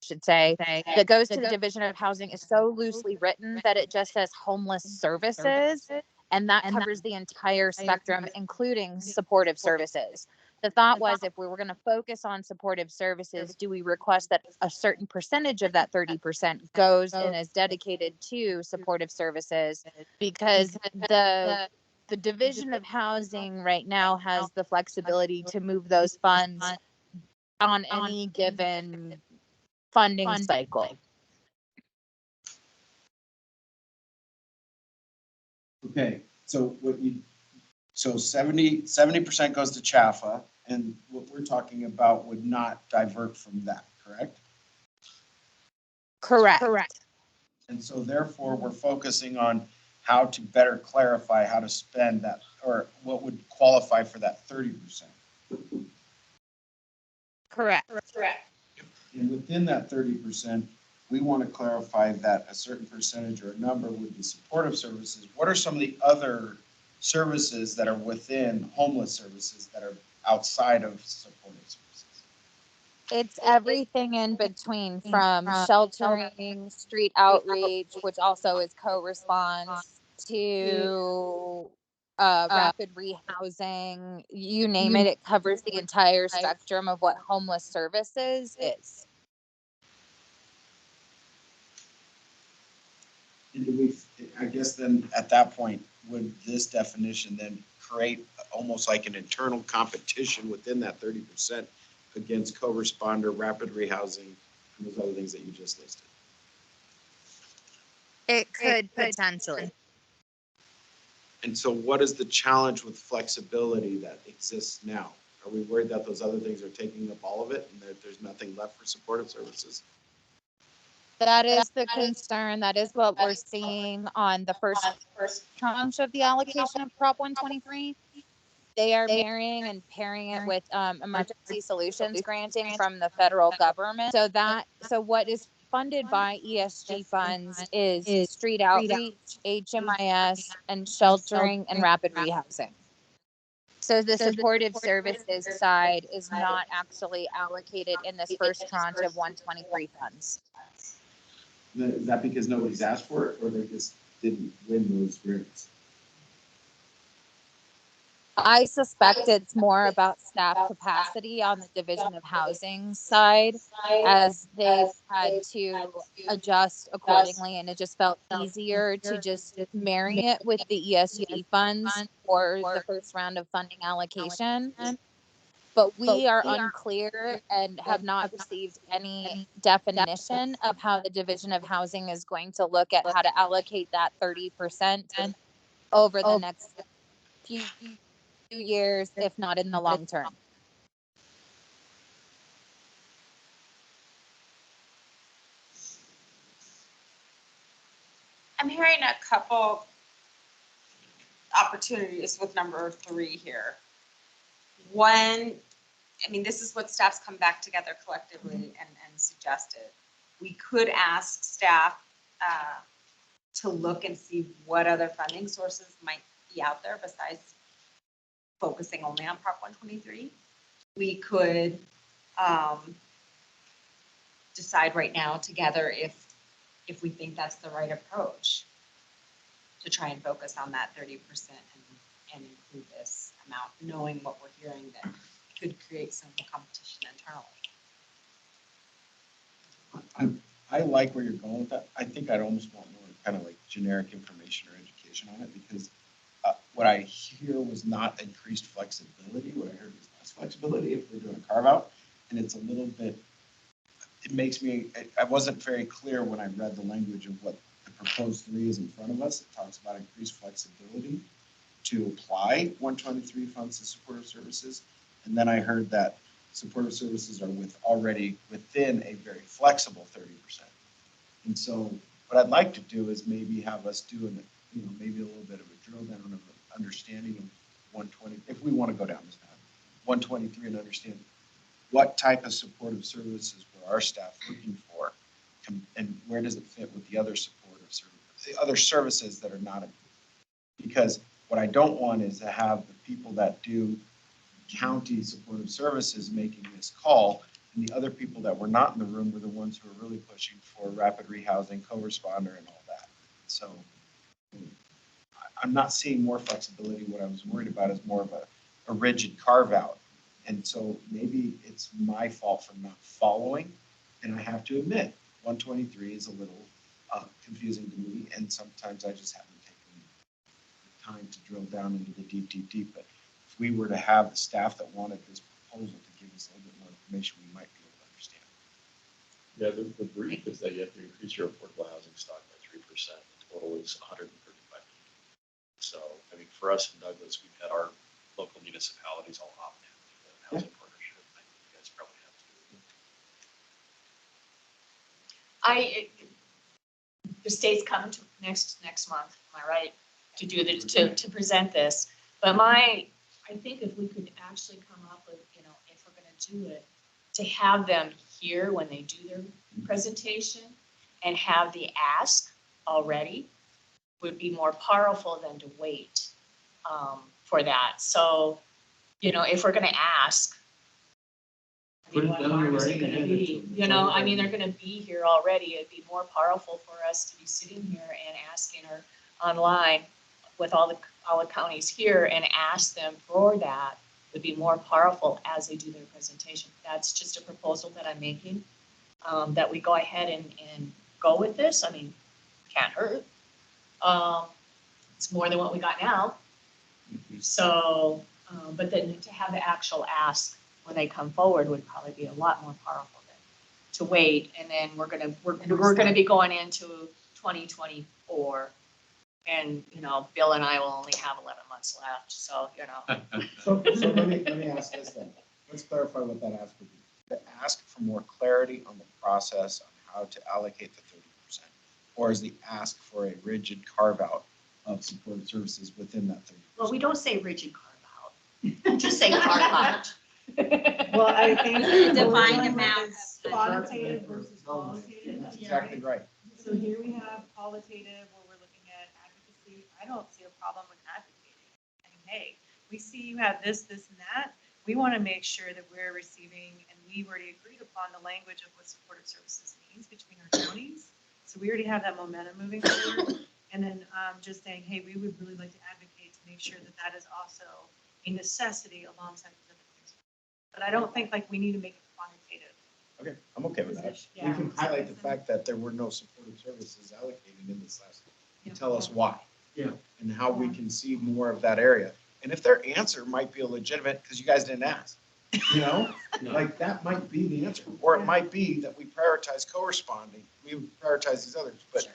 should say, that goes to the Division of Housing is so loosely written that it just says homeless services, and that covers the entire spectrum, including supportive services. The thought was, if we were going to focus on supportive services, do we request that a certain percentage of that 30% goes and is dedicated to supportive services? Because the Division of Housing right now has the flexibility to move those funds on any given funding cycle. Okay, so 70% goes to CHAFA, and what we're talking about would not divert from that, correct? Correct. And so therefore, we're focusing on how to better clarify how to spend that, or what would qualify for that 30%. Correct. And within that 30%, we want to clarify that a certain percentage or a number would be supportive services. What are some of the other services that are within homeless services that are outside of supportive services? It's everything in between, from sheltering, street outreach, which also is co-response, to rapid rehousing, you name it. It covers the entire spectrum of what homeless services is. And I guess then at that point, would this definition then create almost like an internal competition within that 30% against co-responder, rapid rehousing, and those other things that you just listed? It could potentially. And so what is the challenge with flexibility that exists now? Are we worried that those other things are taking up all of it and that there's nothing left for supportive services? That is the concern. That is what we're seeing on the first tranche of the allocation of Prop 123. They are marrying and pairing it with emergency solutions granting from the federal government. So what is funded by ESG funds is street outreach, HMIS, and sheltering and rapid rehousing. So the supportive services side is not actually allocated in this first tranche of 123 funds. Is that because nobody's asked for it, or they just didn't win those grants? I suspect it's more about staff capacity on the Division of Housing side, as they've had to adjust accordingly, and it just felt easier to just marry it with the ESG funds for the first round of funding allocation. But we are unclear and have not received any definition of how the Division of Housing is going to look at how to allocate that 30% over the next few years, if not in the long term. I'm hearing a couple opportunities with number 3 here. One, I mean, this is what staff's come back together collectively and suggested. We could ask staff to look and see what other funding sources might be out there besides focusing only on Prop 123. We could decide right now together if we think that's the right approach to try and focus on that 30% and include this amount, knowing what we're hearing that could create some competition internally. I like where you're going with that. I think I'd almost want more kind of like generic information or education on it, because what I hear was not increased flexibility. What I heard was less flexibility if we're doing a carve out. And it's a little bit, it makes me, I wasn't very clear when I read the language of what the proposed 3 is in front of us. It talks about increased flexibility to apply 123 funds to supportive services. And then I heard that supportive services are already within a very flexible 30%. And so what I'd like to do is maybe have us do maybe a little bit of a drill down of understanding of 120, if we want to go down this path, 123, and understand what type of supportive services were our staff looking for, and where does it fit with the other supportive services, the other services that are not, because what I don't want is to have the people that do county supportive services making this call, and the other people that were not in the room were the ones who are really pushing for rapid rehousing, co-responder, and all that. So I'm not seeing more flexibility. What I was worried about is more of a rigid carve out. And so maybe it's my fault for not following. And I have to admit, 123 is a little confusing to me. And sometimes I just haven't taken the time to drill down into the deep. But if we were to have the staff that wanted this proposal to give us a little bit more information, we might be able to understand. Yeah, the brief is that you have to increase your affordable housing stock by 3%. The total is 135 million. So, I mean, for us in Douglas, we've had our local municipalities all opt in to the housing partnership. I think you guys probably have to. The state's coming to next month, am I right? To do this, to present this. But I think if we could actually come up with, if we're gonna do it, to have them here when they do their presentation and have the ask already would be more powerful than to wait for that. So, if we're gonna ask, I mean, what harm is it gonna be? They're gonna be here already. It'd be more powerful for us to be sitting here and asking, or online with all the counties here, and ask them for that would be more powerful as they do their presentation. That's just a proposal that I'm making, that we go ahead and go with this. I mean, can't hurt. It's more than what we got now. So, but then to have the actual ask when they come forward would probably be a lot more powerful than to wait. And then we're gonna be going into 2024, And, Bill and I will only have 11 months left, so, So let me ask this then. Let's clarify what that ask would be. The ask for more clarity on the process on how to allocate the 30%, or is the ask for a rigid carve out of supported services within that 30%? well, we don't say rigid carve out. Just say carve out. Well, I think. Defined what we're dealing with amount is of- Quantitative versus qualitative. That's exactly right. So here we have qualitative where we're looking at advocacy. I don't see a problem with advocating. Saying, hey, we see you have this, this, and that. We want to make sure that we're receiving, and we've already agreed upon the language of what supportive services means between our counties. So we already have that momentum moving forward. And then just saying, hey, we would really like to advocate to make sure that that is also a necessity alongside the other things. But I don't think like we need to make it quantitative. Okay, I'm okay with that. We Yeah. can highlight the fact that there were no supportive services allocated in this last, and tell us why. Yeah. And how we can see more of that area. And if their answer might be legitimate, because you guys didn't ask, No. like that might be the answer. Or it might be that we prioritize co-responding, we prioritize these others, but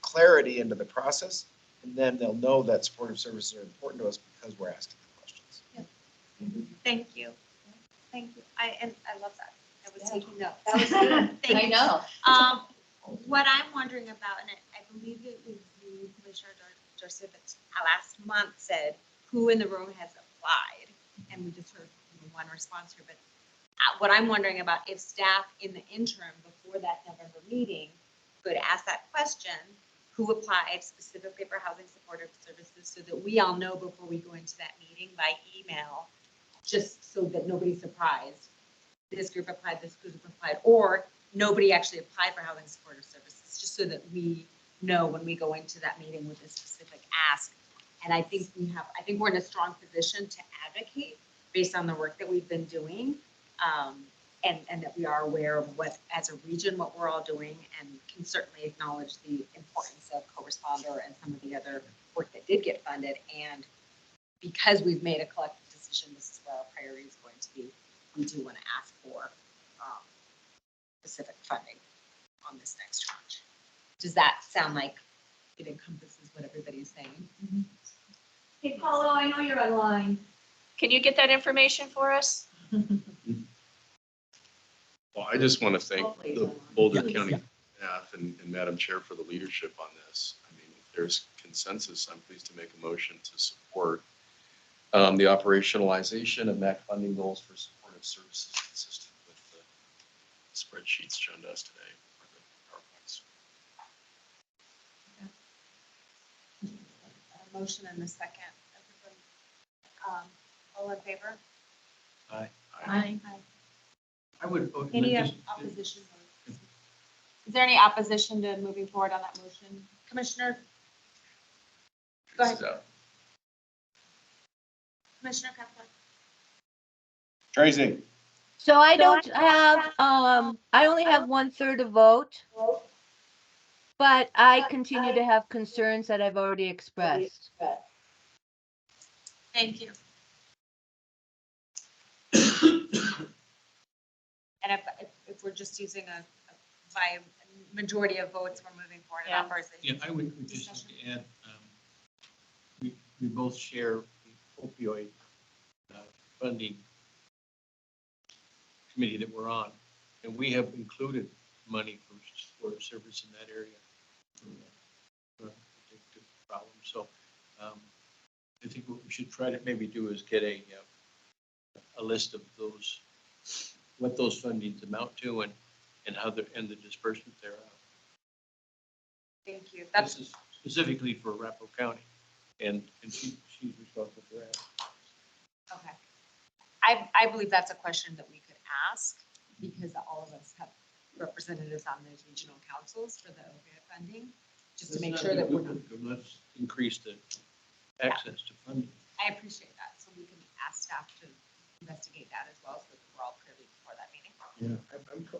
clarity into the process. And then they'll know that supportive services are important to us because we're asking the questions. Thank you. Thank you. I love that. I was taking notes. That was good. Thank I you. know. What I'm wondering about, and I believe it was you, Commissioner Joseph, last month said, who in the room has applied? And we just heard one response here, but what I'm wondering about, if staff in the interim before that November meeting could ask that question, who applied specifically for housing supportive services, so that we all know before we go into that meeting by email, just so that nobody's surprised. This group applied, this group applied, or nobody actually applied for housing supportive services, just so that we know when we go into that meeting with a specific ask. And I think we're in a strong position to advocate based on the work that we've been doing. And that we are aware of what, as a region, what we're all doing, and can certainly acknowledge the importance of co-responder and some of the other work that did get funded. And because we've made a collective decision, this is where our priority is going to be. We do want to ask for specific funding on this next tranche. Does that sound like it encompasses what everybody's saying? Hey, Paulo, I know you're online. Can you get that information for us? Well, I just want to thank Hopefully the it's Boulder online. County staff and Madam Chair for the leadership on this. I mean, if there's consensus, I'm pleased to make a motion to support the operationalization of MACC funding goals for supportive services consistent with the spreadsheets shown to us today, or the PowerPoints. A motion and a second. Everybody, all in favor? Aye. Aye. I would. Any opposition? Is there any opposition to moving forward on that motion? Commissioner? Go ahead. Commissioner Kessler? Tracy? So I don't have, I only have 1/3 of vote, but I continue to have concerns that I've already expressed. Thank you. And if we're just using by majority of votes, we're moving forward in authorization. Yeah, I would just like to add, we both share the opioid funding committee that we're on, and we have included money for support service in that area for addictive problems. So I think what we should try to maybe do is get a list of those, what those fundings amount to, and how and the disbursement thereof. Thank you. This is specifically for Arapahoe County, and she's responsible for that. Okay. I believe that's a question that we could ask, because all of us have representatives on those regional councils for the opioid funding, just to make sure that we're not. Let's increase the access to funding. I appreciate that, so we can ask staff to investigate that as well, so that we're all privy before that meeting. Yeah,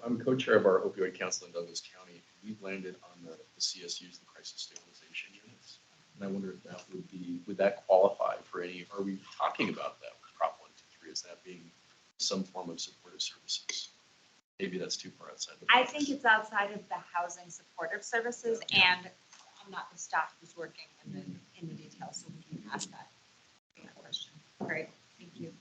I'm co-chair of our opioid council in Douglas County. We've landed on the CSUs, the crisis stabilization units. And I wonder if that would that qualify for any, are we talking about that with Prop 123? Is that being some form of supportive services? Maybe that's too far outside. I think it's outside of the housing supportive services, and I'm not the staff who's working in the details, so we can ask that question. Great, thank you.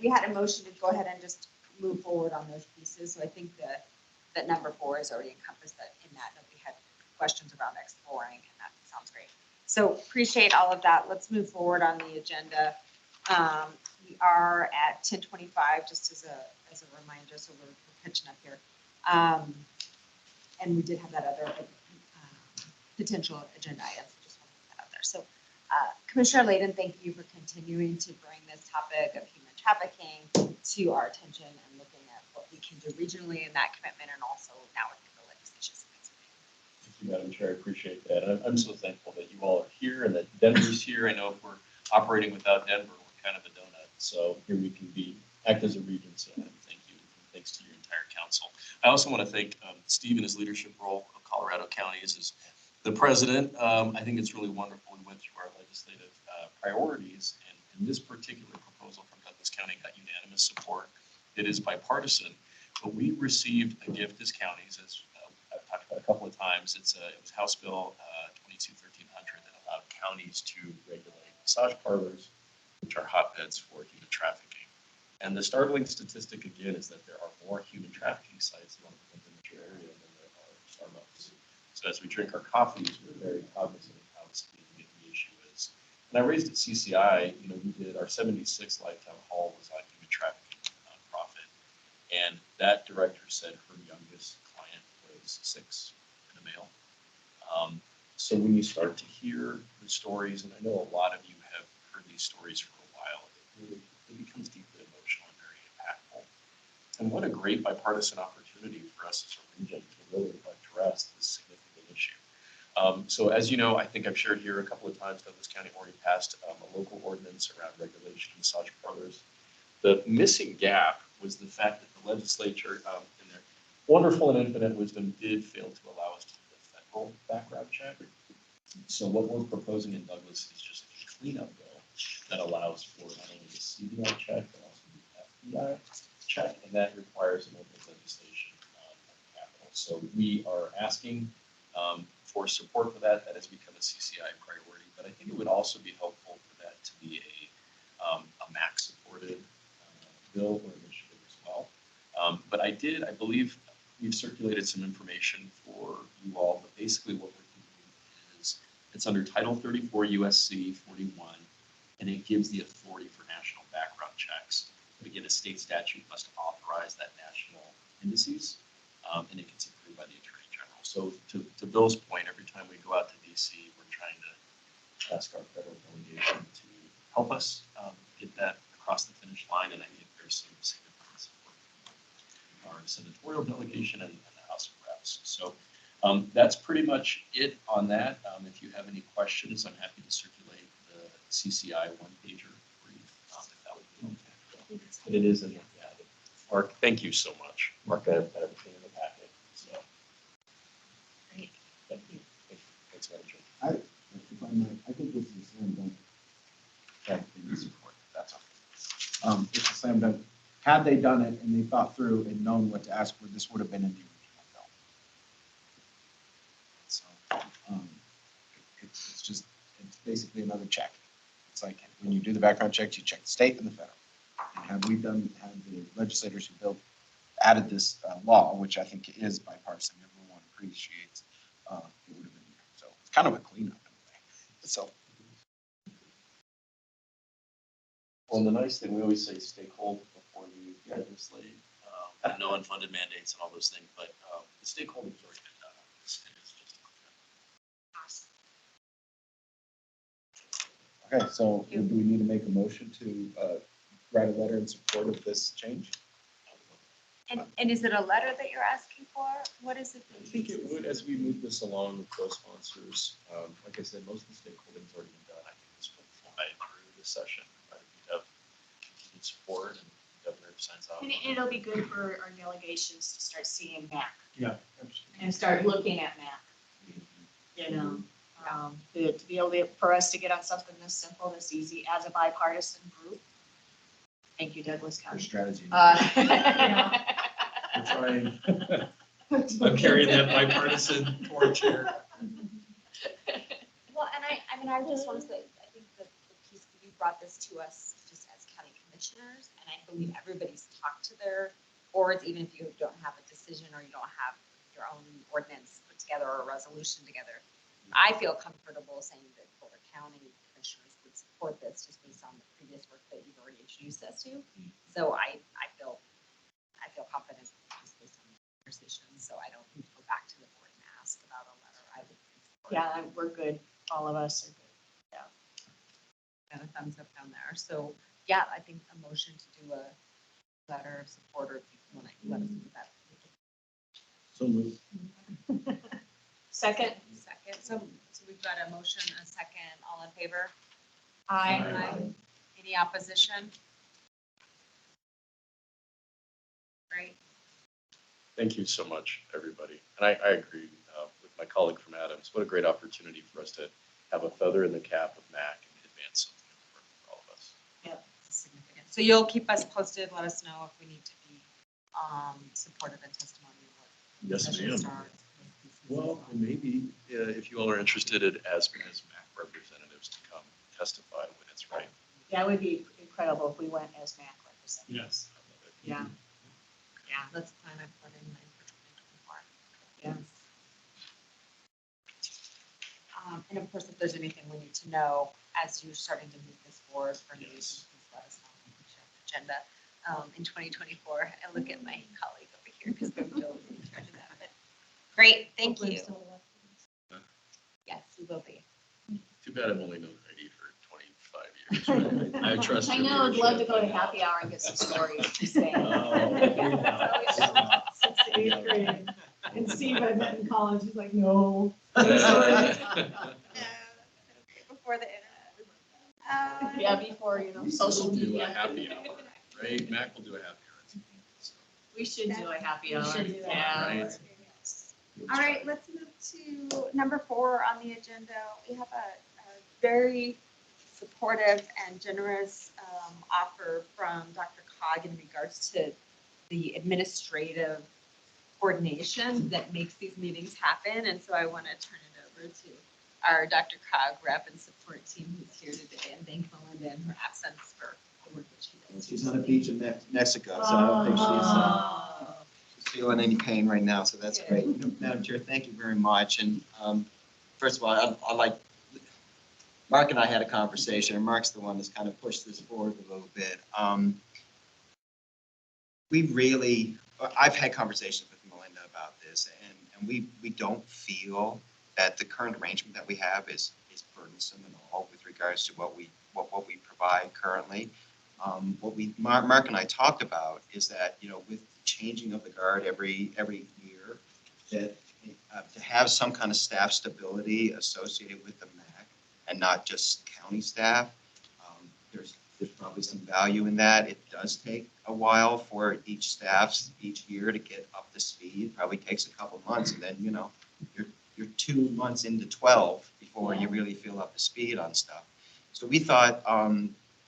We had a motion to go ahead and just move forward on those pieces, so I think that number 4 is already encompassed in that we had questions around exploring, and that sounds great. So appreciate all of that. Let's move forward on the agenda. We are at 10:25, just as a reminder, so we're catching up here. And we did have that other potential agenda item, so just want to put that out there. So Commissioner Layden, thank you for continuing to bring this topic of human trafficking to our attention and looking at what we can do regionally in that commitment, and also now with the legislation. Thank you, Madam Chair. I appreciate that. I'm so thankful that you all are here and that Denver's here. I know if we're operating without Denver, we're kind of a donut. So here we can act as a region. So thank you. And thanks to your entire council. I also want to thank Steve in his leadership role of Colorado County as the president. I think it's really wonderful. We went through our legislative priorities, and this particular proposal from Douglas County got unanimous support. It is bipartisan, but we received a gift as counties, as I've talked about a couple of times. It was House Bill 22-1300 that allowed counties to regulate massage parlors, which are hotbeds for human trafficking. And the startling statistic again is that there are more human trafficking sites in the metro area than there are Starbucks. So as we drink our coffees, we're very cognizant of how significant the issue is. And I raised at CCI, we did our 76th Lifetime Hall was on human trafficking nonprofit. And that director said her youngest client was 6 and a male. So when you start to hear the stories, and I know a lot of you have heard these stories for a while, it becomes deeply emotional and very impactful. And what a great bipartisan opportunity for us as a region to really address this significant issue. So as you know, I think I've shared here a couple of times, Douglas County already passed a local ordinance around regulation of massage parlors. The missing gap was the fact that the legislature, in their wonderful and infinite wisdom, did fail to allow us to do a federal background check. So what we're proposing in Douglas is just a cleanup bill that allows for not only the CBI check, but also the FBI check, and that requires an open legislation on capital. So we are asking for support for that. That has become a CCI priority, but I think it would also be helpful for that to be a MACC supported bill or initiative as well. But I believe we've circulated some information for you all, but basically what we're doing is it's under Title 34 USC 41, and it gives the authority for national background checks. But again, a state statute must authorize that national indices, and it gets approved by the Attorney General. So to Bill's point, every time we go out to DC, we're trying to ask our federal delegation to help us get that across the finish line, and I think there's some significant support from our senatorial delegation and the House of Reps. So that's pretty much it on that. If you have any questions, I'm happy to circulate the CCI one-pager for you, if that would be okay. But it is in the Mark, thank you so much. Mark, I have everything in the packet. So. Great. Thank you. Thanks, Madam Chair. I think this is a slam dunk. That's all. It's a slam dunk. Had they done it and they thought through and known what to ask for, this would have been in the original bill. So it's basically another check. It's like when you do the background checks, you check the state and the federal. And had the legislators who added this law, which I think is bipartisan, everyone appreciates, it would have been there. So it's kind of a cleanup in a way. So. Well, the nice thing, we always say stakeholder before you legislate, no unfunded mandates and all those things, but the stakeholders already been done on this. Okay, so do we need to make a motion to write a letter in support of this change? And is it a letter that you're asking for? What is it? I think it would, as we move this along with co-sponsors, like I said, most of the stakeholders already been done. I think this will fly through this session. Right? We have continued support and the governor signs off. And it'll be good for our delegations to start seeing MACC. Yeah, absolutely. And start looking at MACC. To be able for us to get on something this simple, this easy, as a bipartisan group. Thank you, Douglas Our County. strategy. We're trying. I'm carrying that bipartisan torch here. Well, and I mean, I just want to say, I think the piece that you brought this to us just as county commissioners, and I believe everybody's talked to their boards, even if you don't have a decision or you don't have your own ordinance put together or a resolution together. I feel comfortable saying that Boulder County commissioners would support this just based on the previous work that you've already introduced us to. So I feel confident just based on the conversation, so I don't need to go back to the board and ask about a letter. I would support it. Yeah, we're good. All of us are good. Got a thumbs up down there. So, yeah, I think a motion to do a letter of support, or if you want to let us do that. So moved. Second? Second, so we've got a motion, a second, all in favor? Aye. Any opposition? Great. Thank you so much, everybody. And I agree with my colleague from Adams. What a great opportunity for us to have a feather in the cap of MACC and advance something important for all of us. Significant. So you'll keep us posted, let us know if we need to be supportive and testimony. Yes, ma'am. Starts. Well, and maybe if you all are interested as MACC representatives to come testify when it's right. Yeah, it would be incredible if we went as MACC representatives. Yes. I love it. Yeah. Yeah. Let's plan it for in mind for 2024. Yeah. And of course, if there's anything we need to know as you're starting to move this forward for news, please let us know. We can share the agenda in 2024. I look at my colleague over here because they're still in charge of that. But great, thank you. Yes, we will be. Too bad I've only known Heidi for 25 years. Right? I trust I her know, I'd love to leadership. go to happy hour and get some stories. Just saying. Oh, Sixth to eighth grade. And Steve, I met in college, he's like, no. Before the internet. Yeah, before, social We'll do a media. happy hour, right? MACC will do a happy hour. So, We should do a happy hour. should do that. Yeah. Right. All right, let's move to number 4 on the agenda. We have a very supportive and generous offer from Dr. Cog in regards to the administrative coordination that makes these meetings happen. And so I want to turn it over to our Dr. Cog rep and support team who's here today, and thank Melinda in her absence for the work that she does. She's on a beach in Mexico, so I don't think she's feeling any pain right now, so that's great. Madam Chair, thank you very much. And first of all, I like, Mark and I had a conversation, and Mark's the one that's kind of pushed this forward a little bit. I've had conversations with Melinda about this, and we don't feel that the current arrangement that we have is burdensome at all with regards to what we provide currently. Mark and I talked about is that, with the changing of the guard every year, that to have some kind of staff stability associated with the MACC and not just county staff, there's probably some value in that. It does take a while for each year to get up to speed. Probably takes a couple months, and then you're 2 months into 12 before you really feel up to speed on stuff. So we thought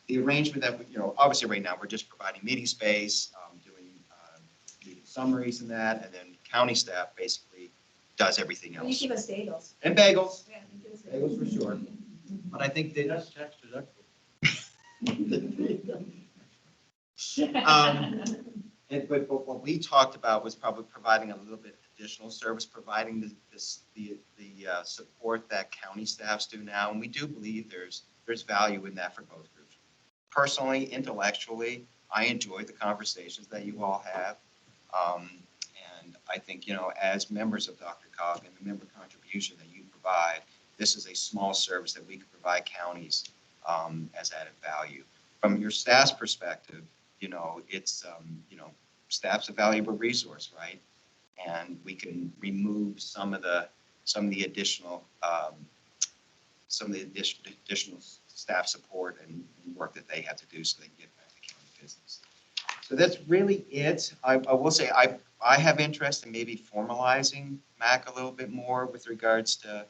the arrangement that obviously right now we're just providing meeting space, doing meeting summaries and that, and then county staff basically does everything else. You give us bagels. And bagels, Yeah, you give us bagels for sure. But I think that That's tax deductible. But what we talked about was probably providing a little bit additional service, providing the support that county staffs do now. And we do believe there's value in that for both groups. Personally, intellectually, I enjoy the conversations that you all have. And I think, as members of Dr. Cog and the member contribution that you provide, this is a small service that we can provide counties as added value. From your staff's perspective, it's, staff's a valuable resource, right? And we can remove some of the additional staff support and work that they have to do so they can get back to county business. So that's really it. I will say I have interest in maybe formalizing MACC a little bit more with regards to,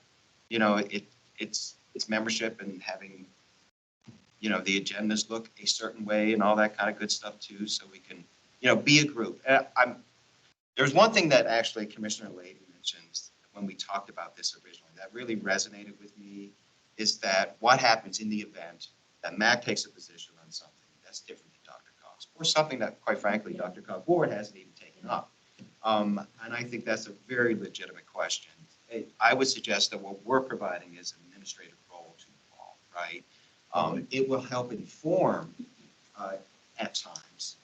its membership and having, the agendas look a certain way and all that kind of good stuff too, so we can, be a group. There's one thing that actually Commissioner Lady mentions when we talked about this originally that really resonated with me is that what happens in the event that MACC takes a position on something that's different than Dr. Cox, or something that, quite frankly, Dr. Cox board hasn't even taken up. And I think that's a very legitimate question. I would suggest that what we're providing is an administrative role to you all, right? It will help inform at times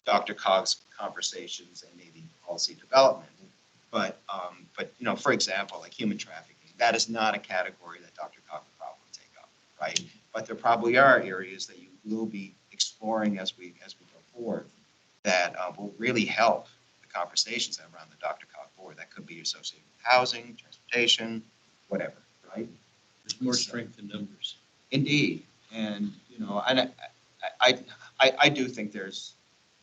Dr. Cog's conversations and maybe policy development. But you know, for example, like human trafficking, that is not a category that Dr. Cog would probably take up, right? But there probably are areas that you will be exploring as we go forward that will really help the conversations around the Dr. Cog board. That could be associated with housing, transportation, whatever, right? There's more strength in numbers. Indeed, and you know, I do think there's,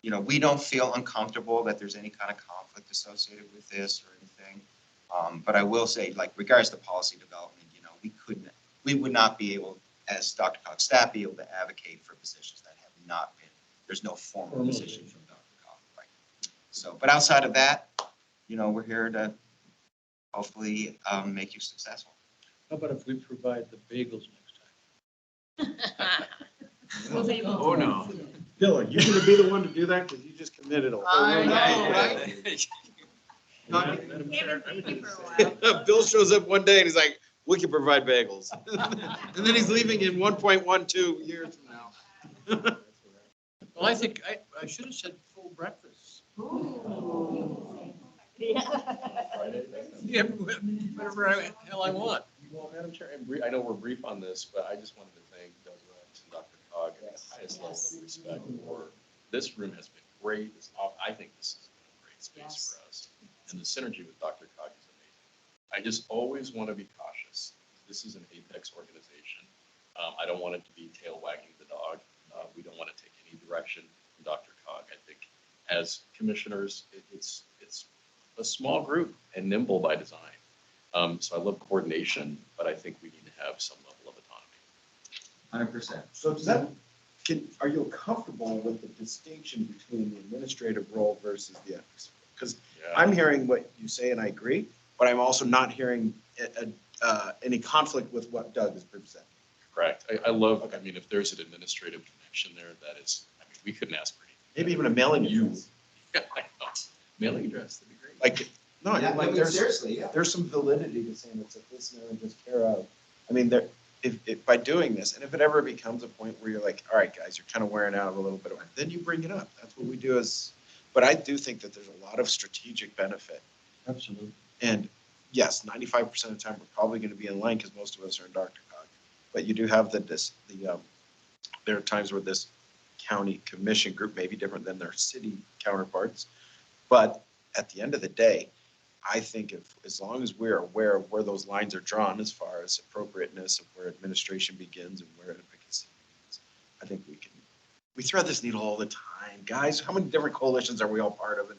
you know, we don't feel uncomfortable that there's any kind of conflict associated with this or anything. But I will say, like, regards to policy development, you know, we would not be able, as Dr. Cog's staff, be able to advocate for positions that have not been, there's no formal position from Dr. Cog, right? So, but outside of that, you know, we're here to hopefully make you successful. How about if we provide the bagels next time? Oh, no. Bill, are you gonna be the one to do that? Because you just committed a whole. I know, right? Madam Chair, I would- Bill shows up one day and he's like, we can provide bagels. And then he's leaving in 1.12 years from now. Well, I think I should have said full breakfast. Yeah, whatever hell I want. Well, Madam Chair, I know we're brief on this, but I just wanted to thank Douglas and Dr. Cog at the highest level of respect for, this room has been great. I think this has been a great space for us. And the synergy with Dr. Cog is amazing. I just always want to be cautious. This is an apex organization. I don't want it to be tail wagging the dog. We don't want to take any direction from Dr. Cog. I think as commissioners, it's a small group and nimble by design. So I love coordination, but I think we need to have some level of autonomy. 100%. So does that, are you comfortable with the distinction between the administrative role versus the ethics? Because Yeah. I'm hearing what you say and I agree, but I'm also not hearing any conflict with what Doug is presenting. Correct. I love, I mean, if there's an administrative connection there, that is, I mean, we couldn't ask for anything. Maybe even a mailing address. Yeah, I know. Mailing address, that'd be great. Like, no, Yeah, like seriously, yeah. there's some validity to saying it's a listener and just care of. I mean, there, if by doing this, and if it ever becomes a point where you're like, all right, guys, you're kind of wearing out a little bit, then you bring it up. That's what we do but I do think that there's a lot of strategic benefit. Absolutely. And yes, 95% of the time, we're probably going to be in line because most of us are in Dr. Cog. But you do have there are times where this county commission group may be different than their city counterparts. But at the end of the day, I think as long as we're aware of where those lines are drawn as far as appropriateness of where administration begins and where advocacy begins, I think we thread this needle all the time. Guys, how many different coalitions are we all part of? And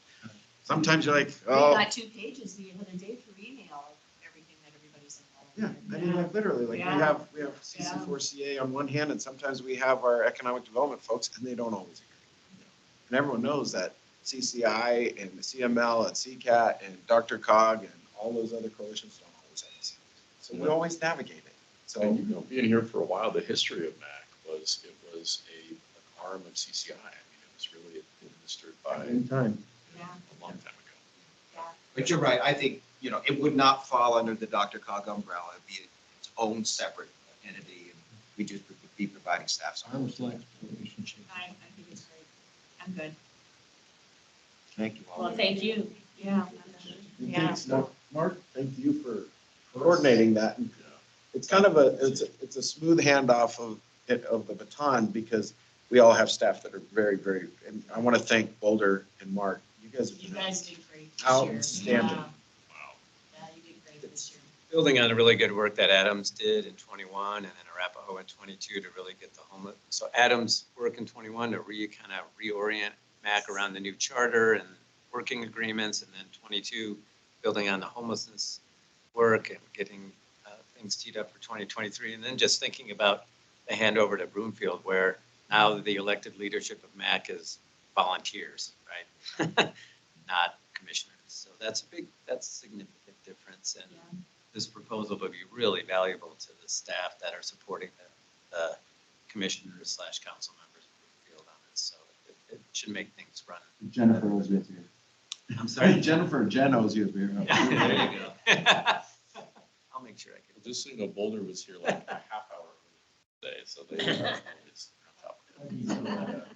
sometimes you're like, We oh. got 2 pages the other day through email of everything that everybody's involved in. Yeah, I mean, like literally, like Yeah. we have CC4CA on one hand, and sometimes we have our economic development folks, and they don't always agree. And everyone knows that CCI and the CML and CCAT and Dr. Cog and all those other coalitions don't always have the same. So we always navigate it. So And you know, being here for a while, the history of MACC was, it was an arm of CCI. I mean, it was really administered by anytime. Yeah. a long time ago. But you're right. I think, you know, it would not fall under the Dr. Cog umbrella. It'd be its own separate entity, and we just would be providing staff. support. Arm's length relationship. I think it's great. I'm good. Thank you all. Well, thank you. Yeah. Yeah. Thanks, Mark, thank you for coordinating that. And it's kind of it's a smooth handoff of the baton because we all have staff that are very, very, and I want to thank Boulder and Mark. You guys have You been guys did great this year. outstanding. Yeah. Wow. Yeah, you did great this year. Building on the really good work that Adams did in 21 and then Arapahoe in 22 to really get the homeless. So Adams' work in 21 to kind of reorient MACC around the new charter and working agreements, and then 22 building on the homelessness work and getting things teed up for 2023. And then just thinking about the handover to Broomfield, where now the elected leadership of MACC is volunteers, right? Not commissioners. So that's a significant difference. And this proposal would be really valuable to the staff that are supporting the commissioners / council members in the field on this. So it should make things run. Jennifer owes you a beer. I'm sorry. Jen owes you a beer. There you go. I'll make sure I can. Just so you know, Boulder was here like a half hour today, so they are always on top of it.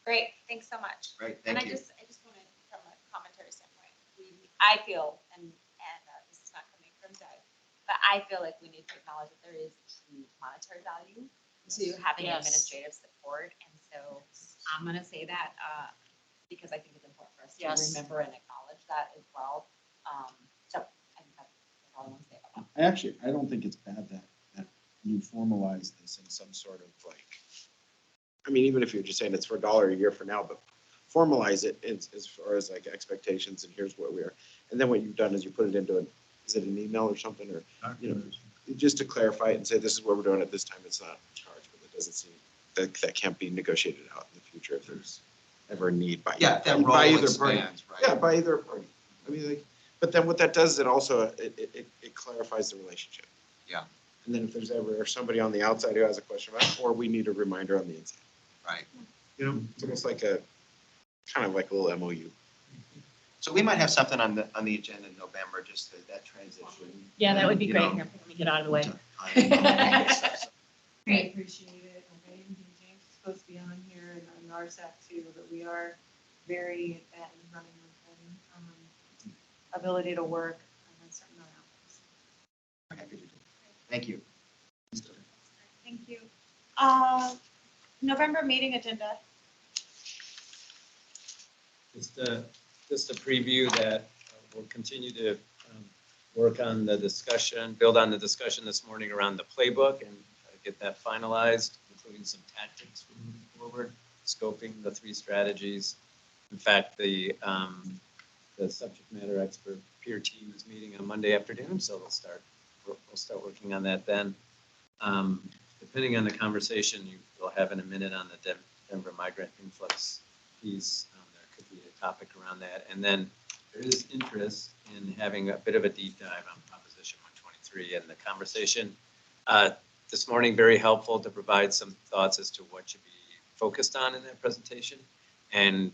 Great, thanks so much. Right, And thank you. I just wanted, from a commentary standpoint, I feel, and this is not coming from Doug, but I feel like we need to acknowledge that there is true monetary value to having Yes. administrative support. And so I'm gonna say that, because I think it's important for us to Yes. remember and acknowledge that as well. So I think that's all I want to say about that. I don't think it's bad that you formalize this in some sort of like, I mean, even if you're just saying it's for $1 a year for now, but formalize it as far as like expectations and here's what we are. And then what you've done is you put it into is it an email or something, or, you know, just to clarify it and say, this is what we're doing at this time. It's not charged, but it doesn't seem, that can't be negotiated out in the future if there's ever a need by. Yeah, that by role either party. expands, right? Yeah, by either party. I mean, like, but then what that does is it also, it clarifies the relationship. Yeah. And then if there's ever somebody on the outside who has a question about it, or we need a reminder on the inside. Right. You know, it's almost like kind of like a little MOU. So we might have something on the agenda in November, just that transition. Yeah, that would be you great. know, Here, let me get out of the way. I appreciate it, okay, and James is supposed to be on here and RSAC too, but we are very bad in running with ability to work, and that's certainly not out. Thank you. Thank you. November meeting agenda. Just a preview that we'll continue to work on the discussion, build on the discussion this morning around the playbook and get that finalized, including some tactics for moving forward, scoping the 3 strategies. In fact, the subject matter expert peer team is meeting on Monday afternoon, so we'll start working on that then. Depending on the conversation you will have in a minute on the Denver migrant influx piece, there could be a topic around that. And then there is interest in having a bit of a deep dive on Proposition 123 and the conversation. This morning, very helpful to provide some thoughts as to what should be focused on in that presentation. And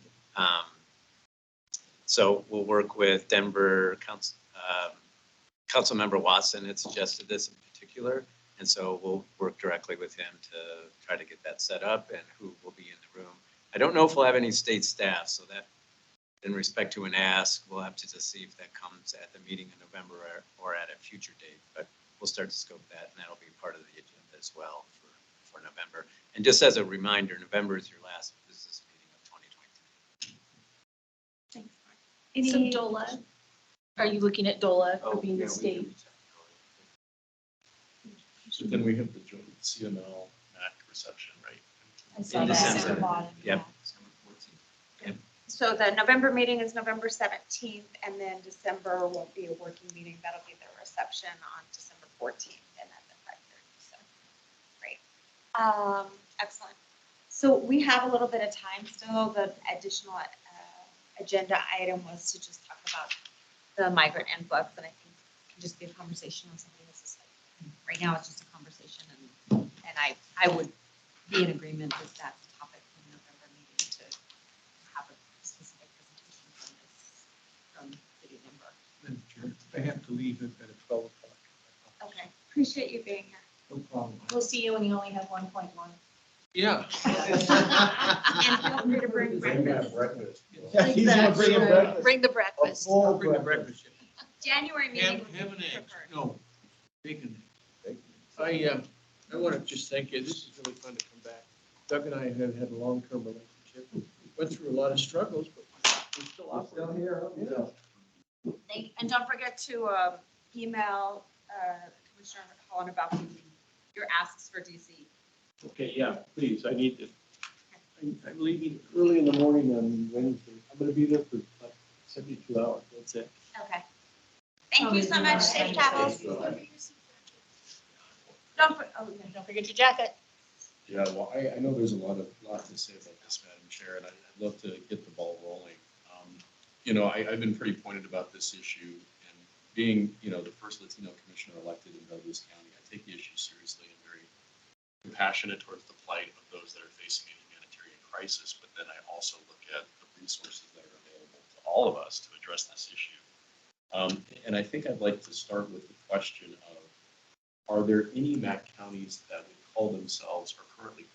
so we'll work with Denver Councilmember Watson had suggested this in particular. And so we'll work directly with him to try to get that set up and who will be in the room. I don't know if we'll have any state staff, so that in respect to an ask, we'll have to just see if that comes at the meeting in November or at a future date. But we'll start to scope that, and that'll be part of the agenda as well for November. And just as a reminder, November is your last business meeting of 2023. Thanks, Mark. So DOLA, are you looking at DOLA for being the we state? can- So then we have the joint CML MACC reception, right? I saw In that at December. the bottom. Yep. So the November meeting is November 17th, and then December won't be a working meeting. That'll be the reception on December 14th, and then the 5:30. So, great. Excellent. So we have a little bit of time still. The additional agenda item was to just talk about the migrant influx, and I think it can just be a conversation on something that's just like, right now it's just a conversation, and I would be in agreement with that topic for the November meeting to have a specific presentation from City of Denver. Madam Chair, I have to leave at 12 o'clock. Okay, appreciate you being here. No problem. We'll see you when you only have 1.1. Yeah. And feel free to bring breakfast. breakfast. Yeah, he's gonna bring a breakfast. Bring the A breakfast. full I'll bring the breakfast. January meeting would Ham be and eggs, preferred. no, bacon. I want to just thank you. This is really fun to come back. Doug and I have had a long-term relationship. Went through a lot of struggles, but we're still operating. And don't forget to email Commissioner McCollum about your asks for DC. Okay, yeah, please, I need to. I'm leaving early in the morning on Wednesday. I'm gonna be there for like 72 hours, that's it. Okay. Thank you so much. Safe travels. Don't forget your jacket. Yeah, well, I know there's a lot to say about this, Madam Chair, and I'd love to get the ball rolling. I've been pretty pointed about this issue, and being, the first Latino commissioner elected in Douglas County, I take the issue seriously and very compassionate towards the plight of those that are facing a humanitarian crisis, but then I also look at the resources that are available to all of us to address this issue. And I think I'd like to start with the question of, are there any MACC counties that would call themselves or currently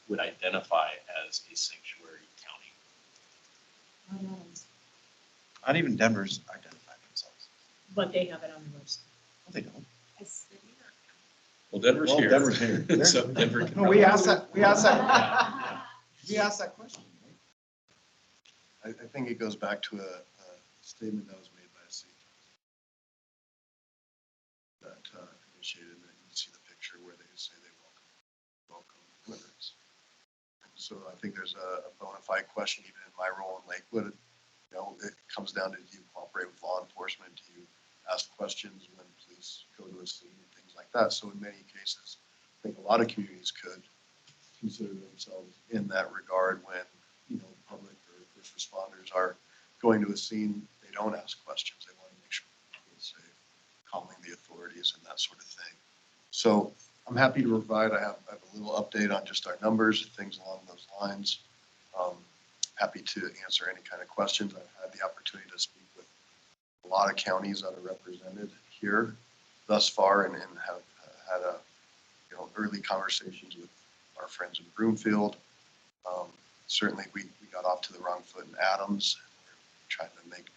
would identify as a sanctuary county? Not even Denver's identified themselves. But they have it on the website. No, they don't. A city or Well, Denver's Well, here. Denver's here. So Denver can. No, we asked that Yeah. question. I think it goes back to a statement that was made by a city that initiated, and you can see the picture where they say they welcome immigrants. So I think there's a bona fide question, even in my role in Lakewood. It comes down to, do you cooperate with law enforcement? Do you ask questions when police go to a scene and things like that? So in many cases, I think a lot of communities could consider themselves in that regard when, public or first responders are going to a scene. They don't ask questions. They want to make sure people feel safe, calling the authorities and that sort of thing. So I'm happy to provide, I have a little update on just our numbers, things along those lines. Happy to answer any kind of questions. I've had the opportunity to speak with a lot of counties that are represented here thus far, and have had early conversations with our friends in Broomfield. Certainly we got off to the wrong foot in Adams, and we're trying to make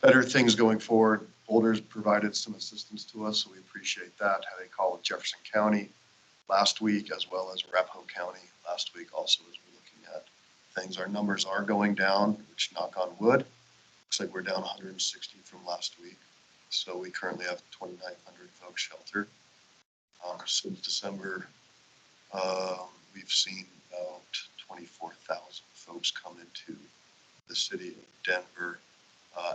better things going forward. Boulder's provided some assistance to us, so we appreciate that. Had a call with Jefferson County last week, as well as Arapahoe County last week also, as we're looking at things. Our numbers are going down, which, knock on wood, looks like we're down 160 from last week. So we currently have 2,900 folks sheltered. Since December, we've seen about 24,000 folks come into the city of Denver.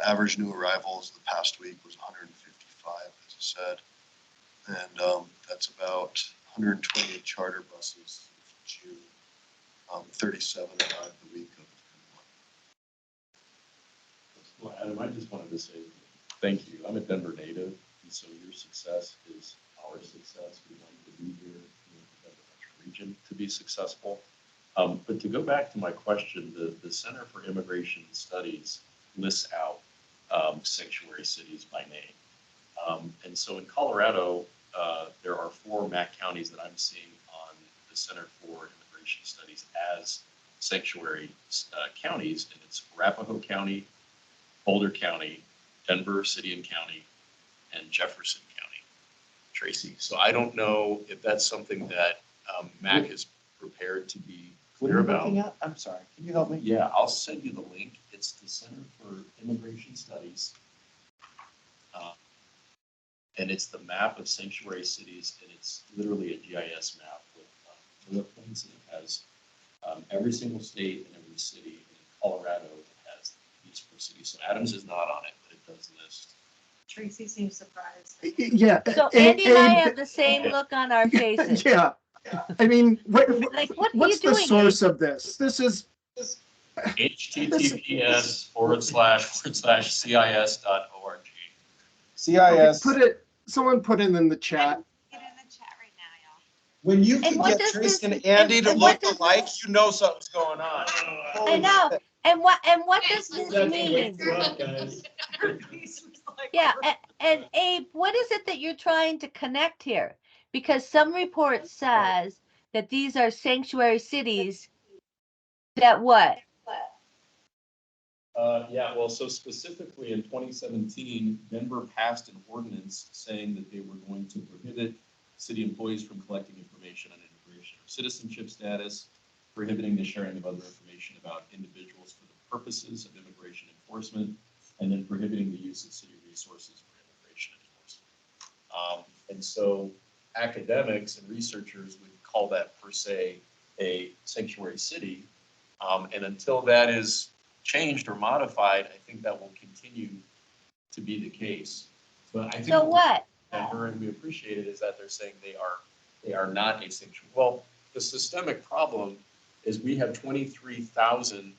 Average new arrivals the past week was 155, as I said. And that's about 128 charter buses in June. 37 arrived the week of. Well, Adam, I just wanted to say thank you. I'm a Denver native, and so your success is our success. We want you to be here, the Denver metro region to be successful. But to go back to my question, the Center for Immigration Studies lists out sanctuary cities by name. And so in Colorado, there are 4 MACC counties that I'm seeing on the Center for Immigration Studies as sanctuary counties, and it's Arapahoe County, Boulder County, Denver City and County, and Jefferson County. Tracy. So I don't know if that's something that MACC is prepared to be clear about. I'm sorry, can you help me? Yeah, I'll send you the link. It's the Center for Immigration Studies. And it's the map of sanctuary cities, and it's literally a GIS map with bullet points, and it has every single state and every city. And in Colorado, it has these 4 cities. So Adams is not on it, but it does list. Tracy seems surprised. Yeah. So Andy and I have the same look on our faces. Yeah. I mean, Like, what are you what's the doing, source of this? This is https://cis.org. CIS. someone put it in the chat. Get in the chat right now, y'all. When you And can what get does Tracy this- and Andy and to what look does alike, you know something's going on. I Holy know. shit. And what does this mean? Yeah, and Abe, what is it that you're trying to connect here? Because some report says that these are sanctuary cities that what? Yeah, well, so specifically in 2017, Denver passed an ordinance saying that they were going to prohibit city employees from collecting information on immigration or citizenship status, prohibiting the sharing of other information about individuals for the purposes of immigration enforcement, and then prohibiting the use of city resources for immigration enforcement. And so academics and researchers would call that per se a sanctuary city. And until that is changed or modified, I think that will continue to be the case. But I think So what? Denver, and we appreciate it, is that they're saying they are not a sanctuary. Well, the systemic problem is we have 23,000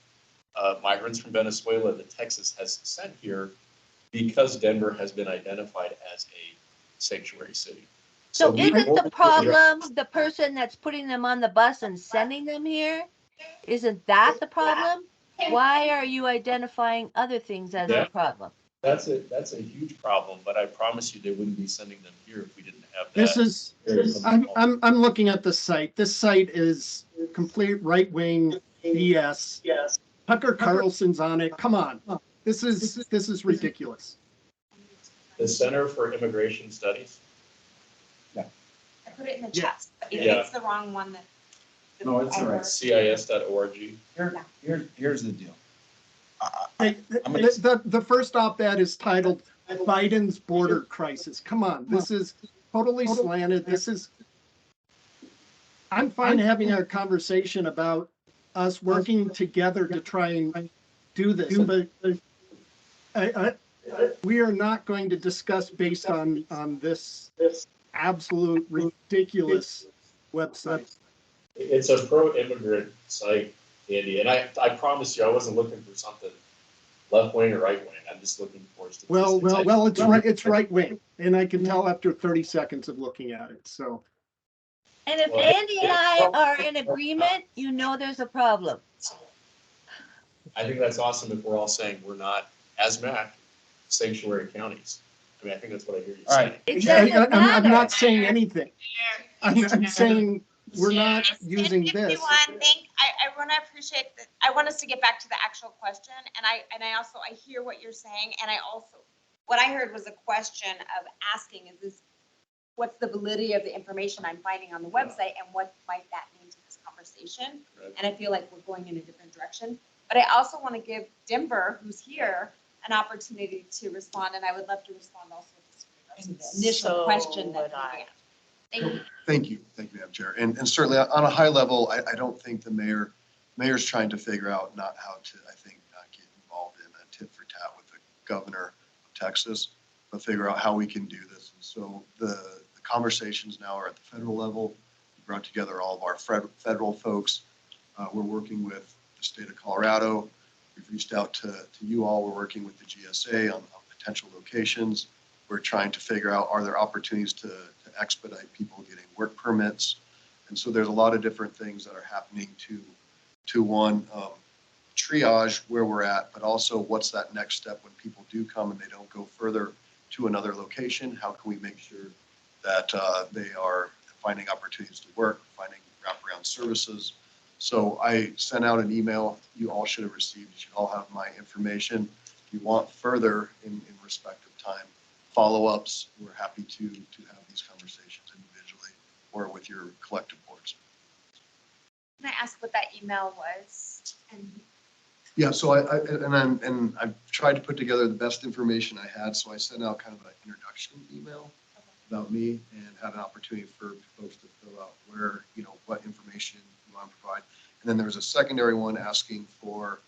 migrants from Venezuela that Texas has sent here because Denver has been identified as a sanctuary city. So we isn't work the with problem the person that's putting them on the bus and sending them here? Isn't that the problem? Why are you identifying other things as Yeah. the problem? That's a huge problem, but I promise you they wouldn't be sending them here if we didn't have that. This is, I'm looking at the site. This site is complete right-wing BS. Tucker Carlson's on it. Come on. This is ridiculous. The Center for Immigration Studies. I put it in the Yeah. chat, but if Yeah. it's the wrong one that. No, it's all right. CIS.org. Here's the deal. Hey, the first op-ed is titled Biden's Border Crisis. Come on, this is totally slanted. I'm fine having a conversation about us working together to try and do this, but we are not going to discuss based on this absolute ridiculous website. It's a pro-immigrant site, Andy, and I promise you, I wasn't looking for something left-wing or right-wing. I'm just looking for statistics. Well, it's right wing, and I can tell after 30 seconds of looking at it, so. And if Andy and I are in agreement, you know there's a problem. I think that's awesome if we're all saying we're not, as MACC, sanctuary counties. I mean, I think that's what I hear you All saying. right. It doesn't I'm not matter. saying anything. I'm saying we're not using If this. you want, I want to appreciate that. I want us to get back to the actual question. And I also, I hear what you're saying. And what I heard was a question of asking, what's the validity of the information I'm finding on the website and what might that mean to this conversation? Right. And I feel like we're going in a different direction. But I also want to give Denver, who's here, an opportunity to respond. And I would love to respond also to the initial So question that would I. began. Thank you. Thank you, Madam Chair. And certainly on a high level, I don't think the mayor's trying to figure out not how to, I think, not get involved in a tit for tat with the governor of Texas, but figure out how we can do this. And so the conversations now are at the federal level. We brought together all of our federal folks. We're working with the state of Colorado. We've reached out to you all. We're working with the GSA on potential locations. We're trying to figure out, are there opportunities to expedite people getting work permits? And so there's a lot of different things that are happening to one, triage where we're at, but also what's that next step when people do come and they don't go further to another location? How can we make sure that they are finding opportunities to work, finding wraparound services? So I sent out an email you all should have received. You should all have my information. If you want further in respect of time, follow-ups, we're happy to have these conversations individually or with your collective boards. Can I ask what that email was? And Yeah, so I've tried to put together the best information I had, so I sent out kind of an introduction email about me and had an opportunity for folks to fill out where, what information you want to provide. And then there was a secondary one asking for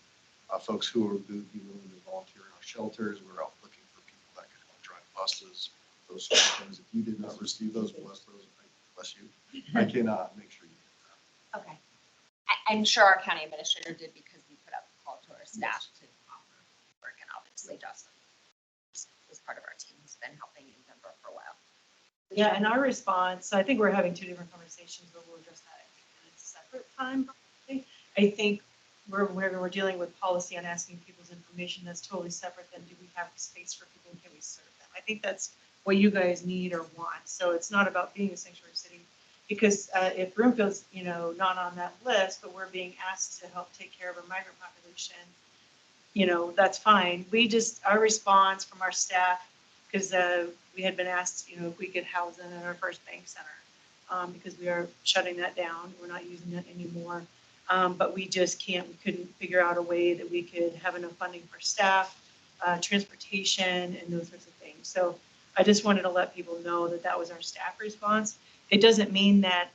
folks who would be willing to volunteer in our shelters. We're out looking for people that can help drive buses, those sort of things. If you did not receive those, bless you. I can make sure you get that. Okay. I'm sure our county administrator did because we put out the call to our staff to offer work, and obviously Justin was part of our team. He's been helping in Denver for a while. Yeah, and our response, I think we're having two different conversations, but we'll address that in a separate time. I think we're dealing with policy on asking people's information. That's totally separate than do we have space for people and can we serve them? I think that's what you guys need or want. So it's not about being a sanctuary city, because if Broomfield's, not on that list, but we're being asked to help take care of a migrant population, that's fine. Our response from our staff, because we had been asked, if we could house them in our first bank center, because we are shutting that down. We're not using that anymore. But we just can't, we couldn't figure out a way that we could have enough funding for staff, transportation, and those sorts of things. So I just wanted to let people know that that was our staff response. It doesn't mean that,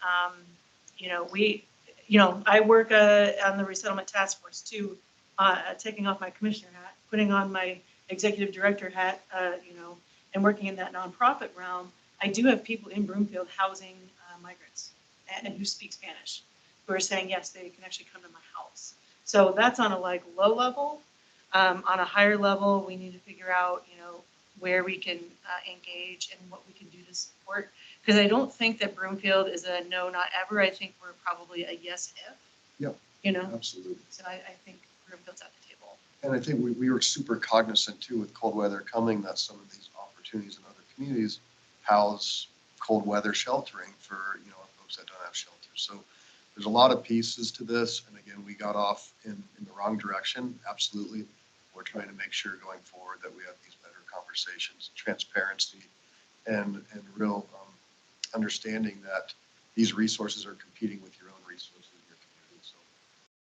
I work on the resettlement task force too, taking off my commissioner hat, putting on my executive director hat, and working in that nonprofit realm. I do have people in Broomfield housing migrants and who speak Spanish, who are saying, yes, they can actually come to my house. So that's on a like low level. On a higher level, we need to figure out, where we can engage and what we can do to support. Because I don't think that Broomfield is a no, not ever. I think we're probably a yes if. Yep. You know? Absolutely. So I think Broomfield's at the table. And I think we were super cognizant too with cold weather coming, that some of these opportunities in other communities house cold weather sheltering for, folks that don't have shelters. So there's a lot of pieces to this. And again, we got off in the wrong direction. Absolutely. We're trying to make sure going forward that we have these better conversations, transparency, and real understanding that these resources are competing with your own resources in your community.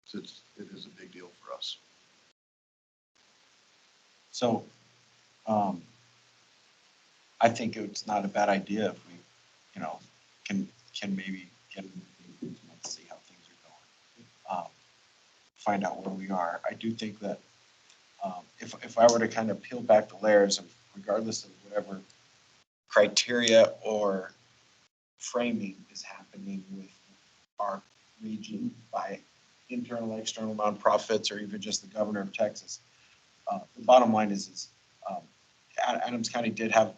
So it is a big deal for us. So, I think it's not a bad idea if we, can maybe get to see how things are going. Find out where we are. I do think that if I were to kind of peel back the layers of, regardless of whatever criteria or framing is happening with our region by internal, external nonprofits, or even just the governor of Texas, the bottom line is Adams County did have,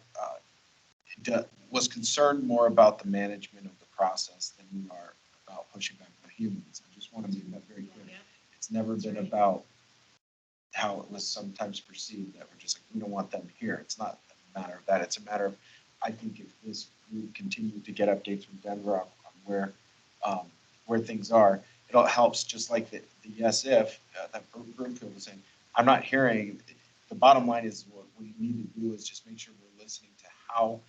was concerned more about the management of the process than we are about pushing back on humans. I just want to make that very clear. It's never been about how it was sometimes perceived that we're just like, we don't want them here. It's not a matter of that. It's a matter of, I think if this group continues to get updates from Denver on where things are, it all helps, just like the yes if that Broomfield was saying. I'm not hearing, the bottom line is what we need to do is just make sure we're listening to how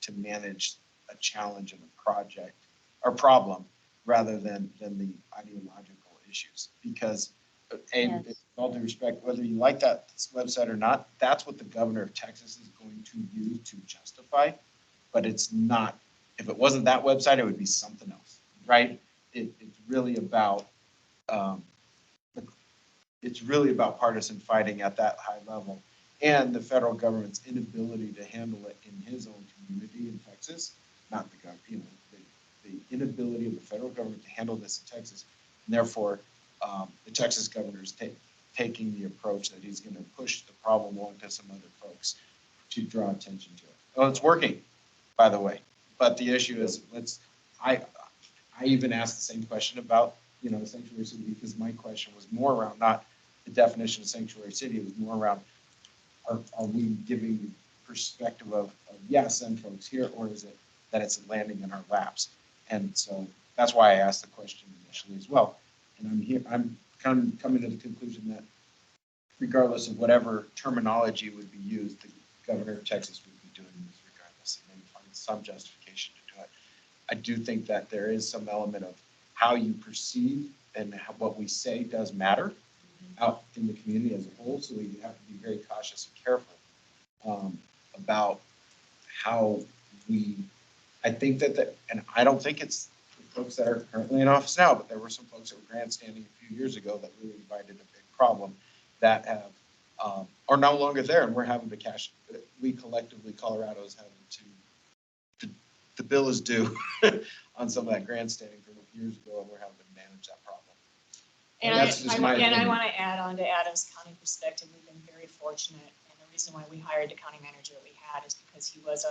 to manage a challenge of a project or problem rather than the ideological issues. Because, and with all due respect, whether you like that website or not, that's what the governor of Texas is going to use to justify. But it's not, if it wasn't that website, it would be something else, right? It's really about, partisan fighting at that high level, and the federal government's inability to handle it in his own community in Texas, not the government, the inability of the federal government to handle this in Texas, and therefore the Texas governor is taking the approach that he's going to push the problem along to some other folks to draw attention to it. Well, it's working, by the way, but the issue is, I even asked the same question about, sanctuary city, because my question was more around not the definition of sanctuary city, it was more around, are we giving the perspective of yes, send folks here, or is it that it's landing in our laps? And so that's why I asked the question initially as well. And I'm kind of coming to the conclusion that regardless of whatever terminology would be used, the governor of Texas would be doing this regardless, and then find some justification to do it. I do think that there is some element of how you perceive and what we say does matter out in the community as a whole. So we have to be very cautious and careful about how I think that, and I don't think it's the folks that are currently in office now, but there were some folks that were grandstanding a few years ago that really invited a big problem that have, are no longer there, and we're having to we collectively, Colorado is having to, the bill is due on some of that grandstanding from years ago, and we're having to manage that problem. And that's just my opinion. I want to add on to Adams County perspective, we've been very fortunate, and the reason why we hired the county manager that we had is because he was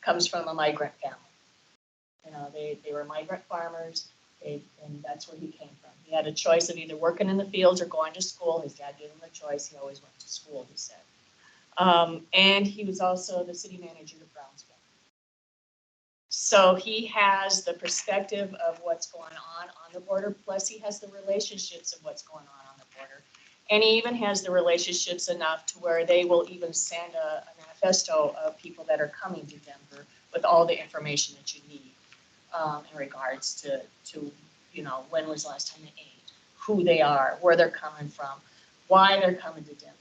comes from a migrant family. They were migrant farmers, and that's where he came from. He had a choice of either working in the fields or going to school. His dad gave him a choice. He always went to school, he said. And he was also the city manager of Brownsville. So he has the perspective of what's going on the border, plus he has the relationships of what's going on the border. And he even has the relationships enough to where they will even send a manifesto of people that are coming to Denver with all the information that you need in regards to when was the last time they ate, who they are, where they're coming from, why they're coming to Denver.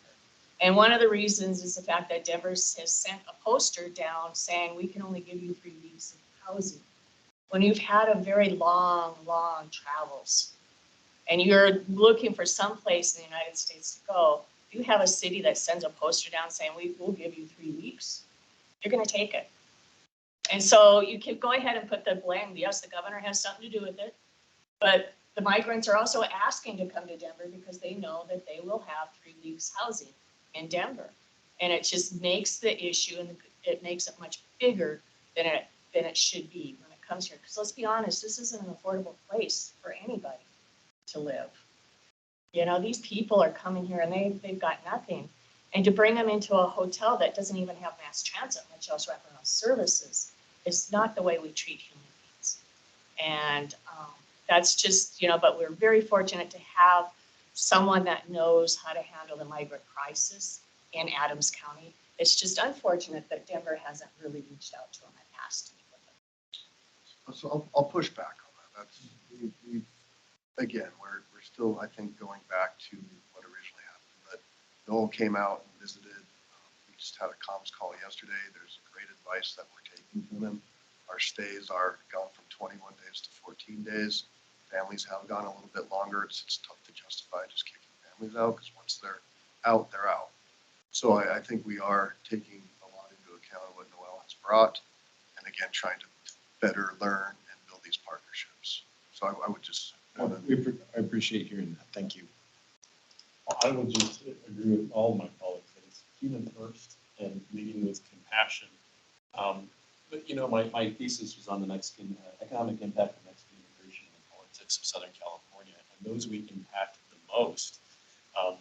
And one of the reasons is the fact that Denver has sent a poster down saying we can only give you 3 weeks of housing. When you've had a very long travels and you're looking for some place in the United States to go, you have a city that sends a poster down saying we will give you 3 weeks, you're going to take it. And so you can go ahead and put the blame. Yes, the governor has something to do with it, but the migrants are also asking to come to Denver because they know that they will have 3 weeks housing in Denver. And it just makes the issue, and it makes it much bigger than it should be when it comes here. Because let's be honest, this isn't an affordable place for anybody to live. You know, these people are coming here and they've got nothing. And to bring them into a hotel that doesn't even have mass transit, much else wraparound services, is not the way we treat human beings. And that's just, you know, but we're very fortunate to have someone that knows how to handle the migrant crisis in Adams County. It's just unfortunate that Denver hasn't really reached out to them and asked to meet with them. So I'll push back on that. That's, again, we're still, I think, going back to what originally happened. But Noel came out and visited. We just had a comms call yesterday. There's great advice that we're taking from him. Our stays are gone from 21 days to 14 days. Families have gone a little bit longer. It's tough to justify just kicking families out because once they're out, they're out. So I think we are taking a lot into account of what Noel has brought, and again, trying to better learn and build these partnerships. So I would just want to. I appreciate hearing that. Thank you. I would just agree with all my colleagues that it's human first and leading with compassion. But you know, my thesis was on the Mexican economic impact of Mexican immigration and politics of Southern California, and those we impact the most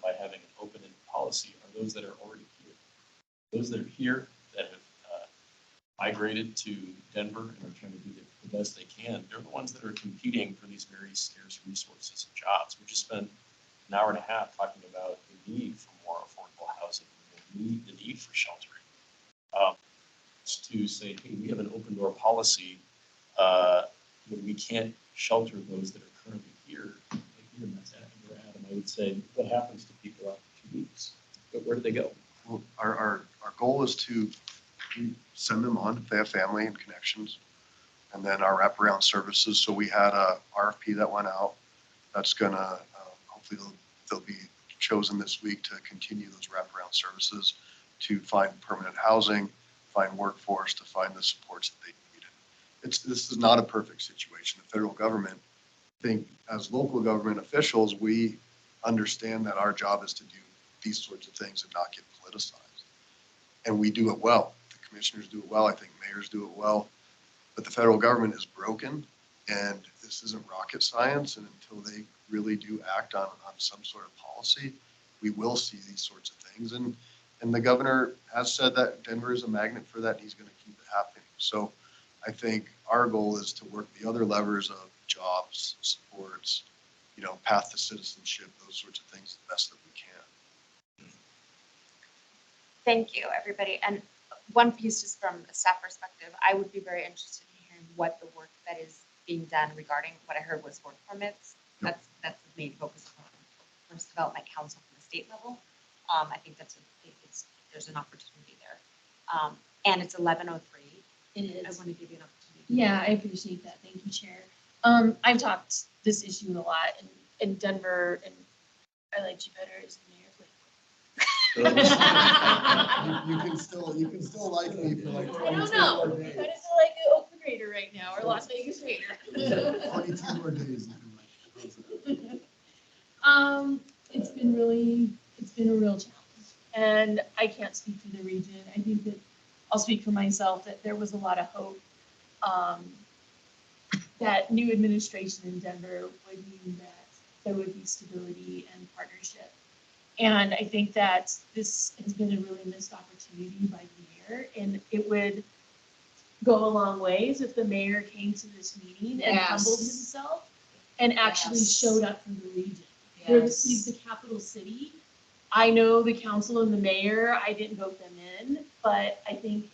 by having an open-ended policy are those that are already here. Those that are here that have migrated to Denver and are trying to do the best they can, they're the ones that are competing for these very scarce resources and jobs. We just spent an hour and a half talking about the need for more affordable housing, the need for sheltering. To say, hey, we have an open door policy when we can't shelter those that are currently here. Like you and Adam, I would say, what happens to people after 2 weeks? But where do they go? Well, our goal is to send them on if they have family and connections. And then our wraparound services. So we had a RFP that went out. That's gonna, hopefully they'll be chosen this week to continue those wraparound services to find permanent housing, find workforce, to find the supports that they need. This is not a perfect situation. The federal government, I think as local government officials, we understand that our job is to do these sorts of things and not get politicized. And we do it well. The commissioners do it well. I think mayors do it well. But the federal government is broken, and this isn't rocket science. And until they really do act on some sort of policy, we will see these sorts of things. And the governor has said that Denver is a magnet for that, and he's going to keep it happening. So I think our goal is to work the other levers of jobs, supports, you know, path to citizenship, those sorts of things the best that we can. Thank you, everybody. And one piece just from a staff perspective, I would be very interested in hearing what the work that is being done regarding what I heard was work permits. That's the main focus of the Workforce Development Council from the state level. I think there's an opportunity there. And it's 11:03. It is. I want to give you an opportunity. Yeah, I appreciate that. Thank you, Chair. I've talked this issue a lot in Denver, and I liked you better as the mayor. You can still like me for like 22 I don't know. more I days. kind of feel like an Oakland Raider right now, or Las Vegas Raider. 22 more days. You can like. It's been a real challenge, and I can't speak for the region. I think that I'll speak for myself that there was a lot of hope that new administration in Denver would mean that there would be stability and partnership. And I think that this has been a really missed opportunity by the mayor, and it would go a long ways if the mayor came to this meeting and humbled himself and actually showed up for the region. He's the capital city. I know the council and the mayor, I didn't vote them in, but I think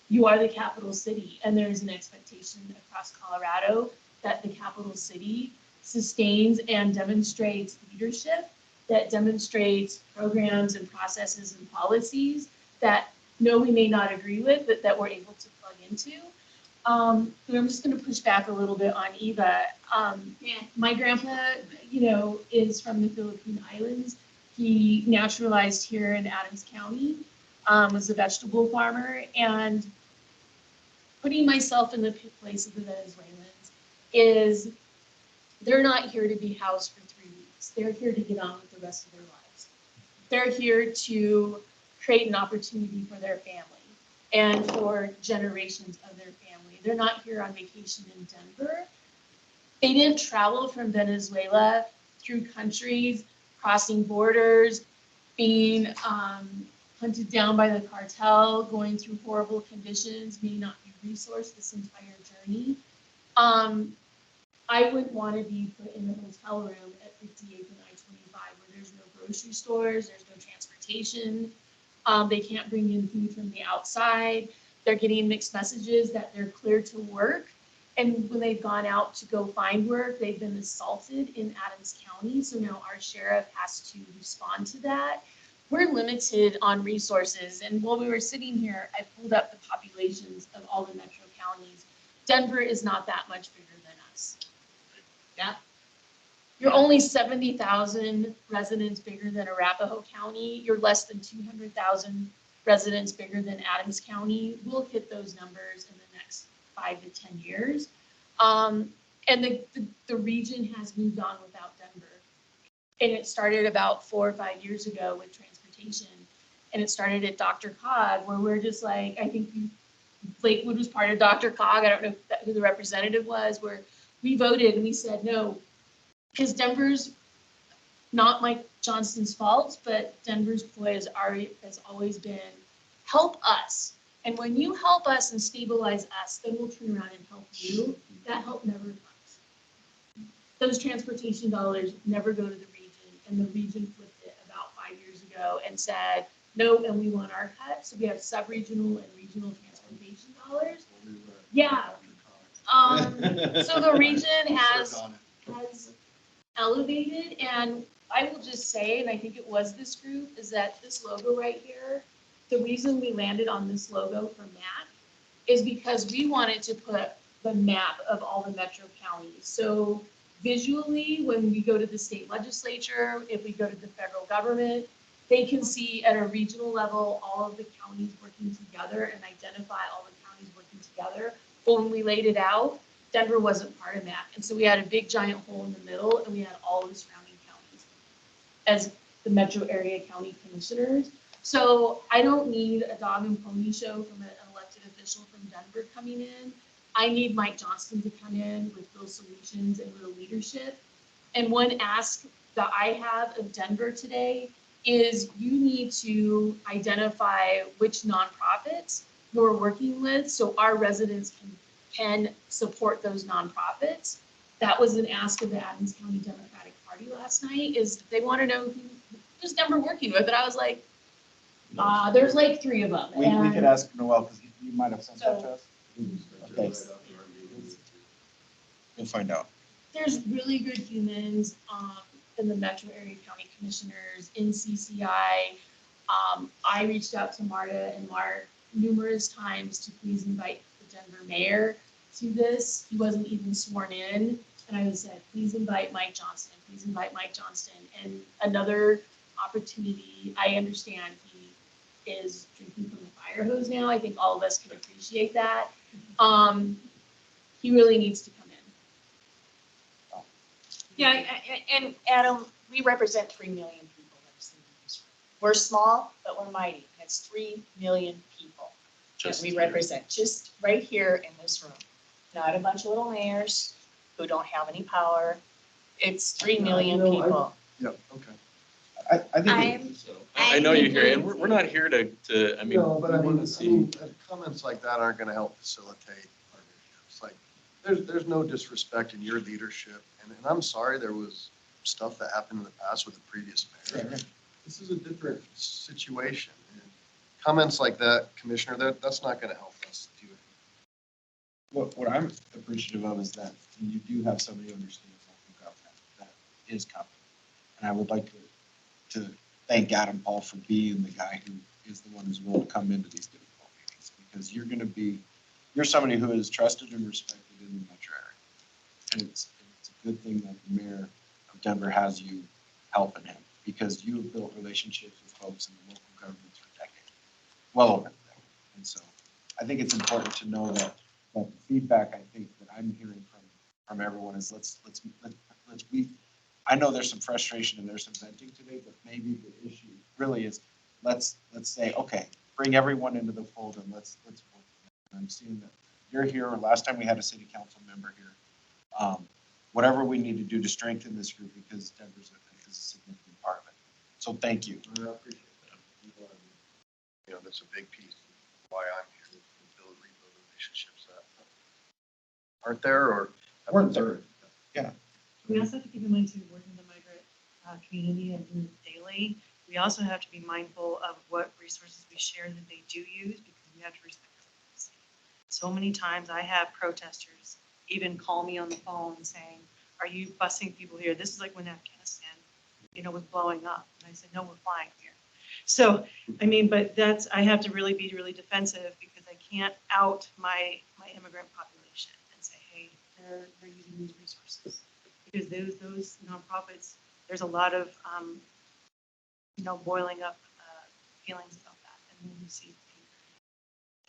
you are the capital city, and there's an expectation across Colorado that the capital city sustains and demonstrates leadership, that demonstrates programs and processes and policies that no, we may not agree with, but that we're able to plug into. I'm just going to push back a little bit on Eva. My grandpa, is from the Philippine Islands. He naturalized here in Adams County, was a vegetable farmer, and putting myself in the place of the Venezuelans is they're not here to be housed for 3 weeks. They're here to get on with the rest of their lives. They're here to create an opportunity for their family and for generations of their family. They're not here on vacation in Denver. They didn't travel from Venezuela through countries, crossing borders, being hunted down by the cartel, going through horrible conditions, may not be resourced this entire journey. I wouldn't want to be put in a hotel room at 58th and I-25 where there's no grocery stores, there's no transportation. They can't bring in food from the outside. They're getting mixed messages that they're clear to work. And when they've gone out to go find work, they've been assaulted in Adams County. So now our sheriff has to respond to that. We're limited on resources. And while we were sitting here, I pulled up the populations of all the metro counties. Denver is not that much bigger than us. Yeah. You're only 70,000 residents bigger than Arapahoe County. You're less than 200,000 residents bigger than Adams County. We'll hit those numbers in the next 5 to 10 years. And the region has moved on without Denver. And it started about 4 or 5 years ago with transportation. And it started at Dr. Cog, where we're just like, I think Lakewood was part of Dr. Cog. I don't know who the representative was, where we voted and we said no. Because Denver's not Mike Johnston's fault, but Denver's ploy has always been help us. And when you help us and stabilize us, then we'll turn around and help you. That help never comes. Those transportation dollars never go to the region, and the region flipped it about 5 years ago and said, no, and we want our cut. So we have sub-regional and regional transportation dollars. Yeah. So the region has elevated, and I will just say, and I think it was this group, is that this logo right here, the reason we landed on this logo for MACC is because we wanted to put the map of all the metro counties. So visually, when we go to the state legislature, if we go to the federal government, they can see at a regional level all of the counties working together and identify all the counties working together. But when we laid it out, Denver wasn't part of that. And so we had a big giant hole in the middle, and we had all the surrounding counties as the metro area county commissioners. So I don't need a dog and pony show from an elected official from Denver coming in. I need Mike Johnston to come in with real solutions and real leadership. And one ask that I have of Denver today is you need to identify which nonprofits you're working with so our residents can support those nonprofits. That was an ask of the Adams County Democratic Party last night, is they want to know who's Denver working with. And I was like, there's like 3 of them. We could ask Noel, because you might have sent that to us. Okay. We'll find out. There's really good humans in the metro area county commissioners, in CCI. I reached out to Marta and Mark numerous times to please invite the Denver mayor to this. He wasn't even sworn in. And I said, please invite Mike Johnston, please invite Mike Johnston. And another opportunity, I understand he is drinking from the fire hose now. I think all of us can appreciate that. He really needs to come in. Yeah, and Adam, we represent 3 million people that are sitting in this room. We're small, but we're mighty. That's 3 million people that we represent just right here in this room. Not a bunch of little mayors who don't have any power. It's 3 million people. Yep, okay. I think. I know you're here, and we're not here to, I mean, No, but we I want mean, to see. comments like that aren't gonna help facilitate partnerships. Like, there's no disrespect in your leadership, and I'm sorry there was stuff that happened in the past with the previous mayor. Right. This is a different situation. And comments like that, Commissioner, that's not gonna help us do it. What I'm appreciative of is that you do have somebody who understands local government that is competent. And I would like to thank Adam Paul for being the guy who is the one who's willing to come into these difficult meetings, because you're somebody who is trusted and respected in the metro area. And it's a good thing that the mayor of Denver has you helping him, because you have built relationships with folks in the local government for decades, well over a decade. And so I think it's important to know that the feedback I think that I'm hearing from everyone is let's I know there's some frustration and there's some venting today, but maybe the issue really is, let's say, okay, bring everyone into the fold and let's work. I'm seeing that you're here, or last time we had a city council member here. Whatever we need to do to strengthen this group, because Denver's a significant part of it. So thank you. I appreciate that. You know, that's a big piece of why I'm here, to rebuild relationships that aren't there or Weren't there. Yeah. We also have to keep in mind too, working the migrant community and doing it daily. We also have to be mindful of what resources we share that they do use, because we have to respect their privacy. So many times I have protesters even call me on the phone saying, are you busing people here? This is like when Afghanistan, was blowing up. And I said, no, we're fine here. So, I mean, but I have to really be really defensive, because I can't out my immigrant population and say, hey, they're using these resources. Because those nonprofits, there's a lot of, boiling up feelings about that. And then you see.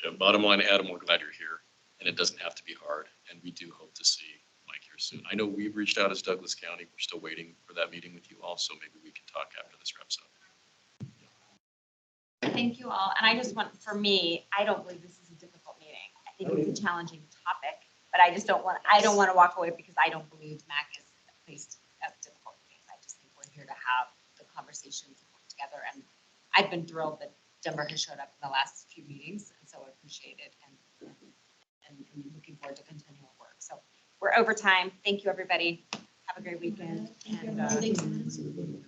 Yeah, bottom line, Adam, we're glad you're here, and it doesn't have to be hard, and we do hope to see Mike here soon. I know we've reached out as Douglas County. We're still waiting for that meeting with you all, so maybe we can talk after this wraps up. Thank you all. And I just want, for me, I don't believe this is a difficult meeting. I think it's a challenging topic, but I don't want to walk away because I don't believe MACC is placed as difficult meetings. I just think we're here to have the conversations and work together. And I've been thrilled that Denver has showed up in the last few meetings, and so I appreciate it and looking forward to continual work. So we're over time. Thank you, everybody. Have a great weekend. And,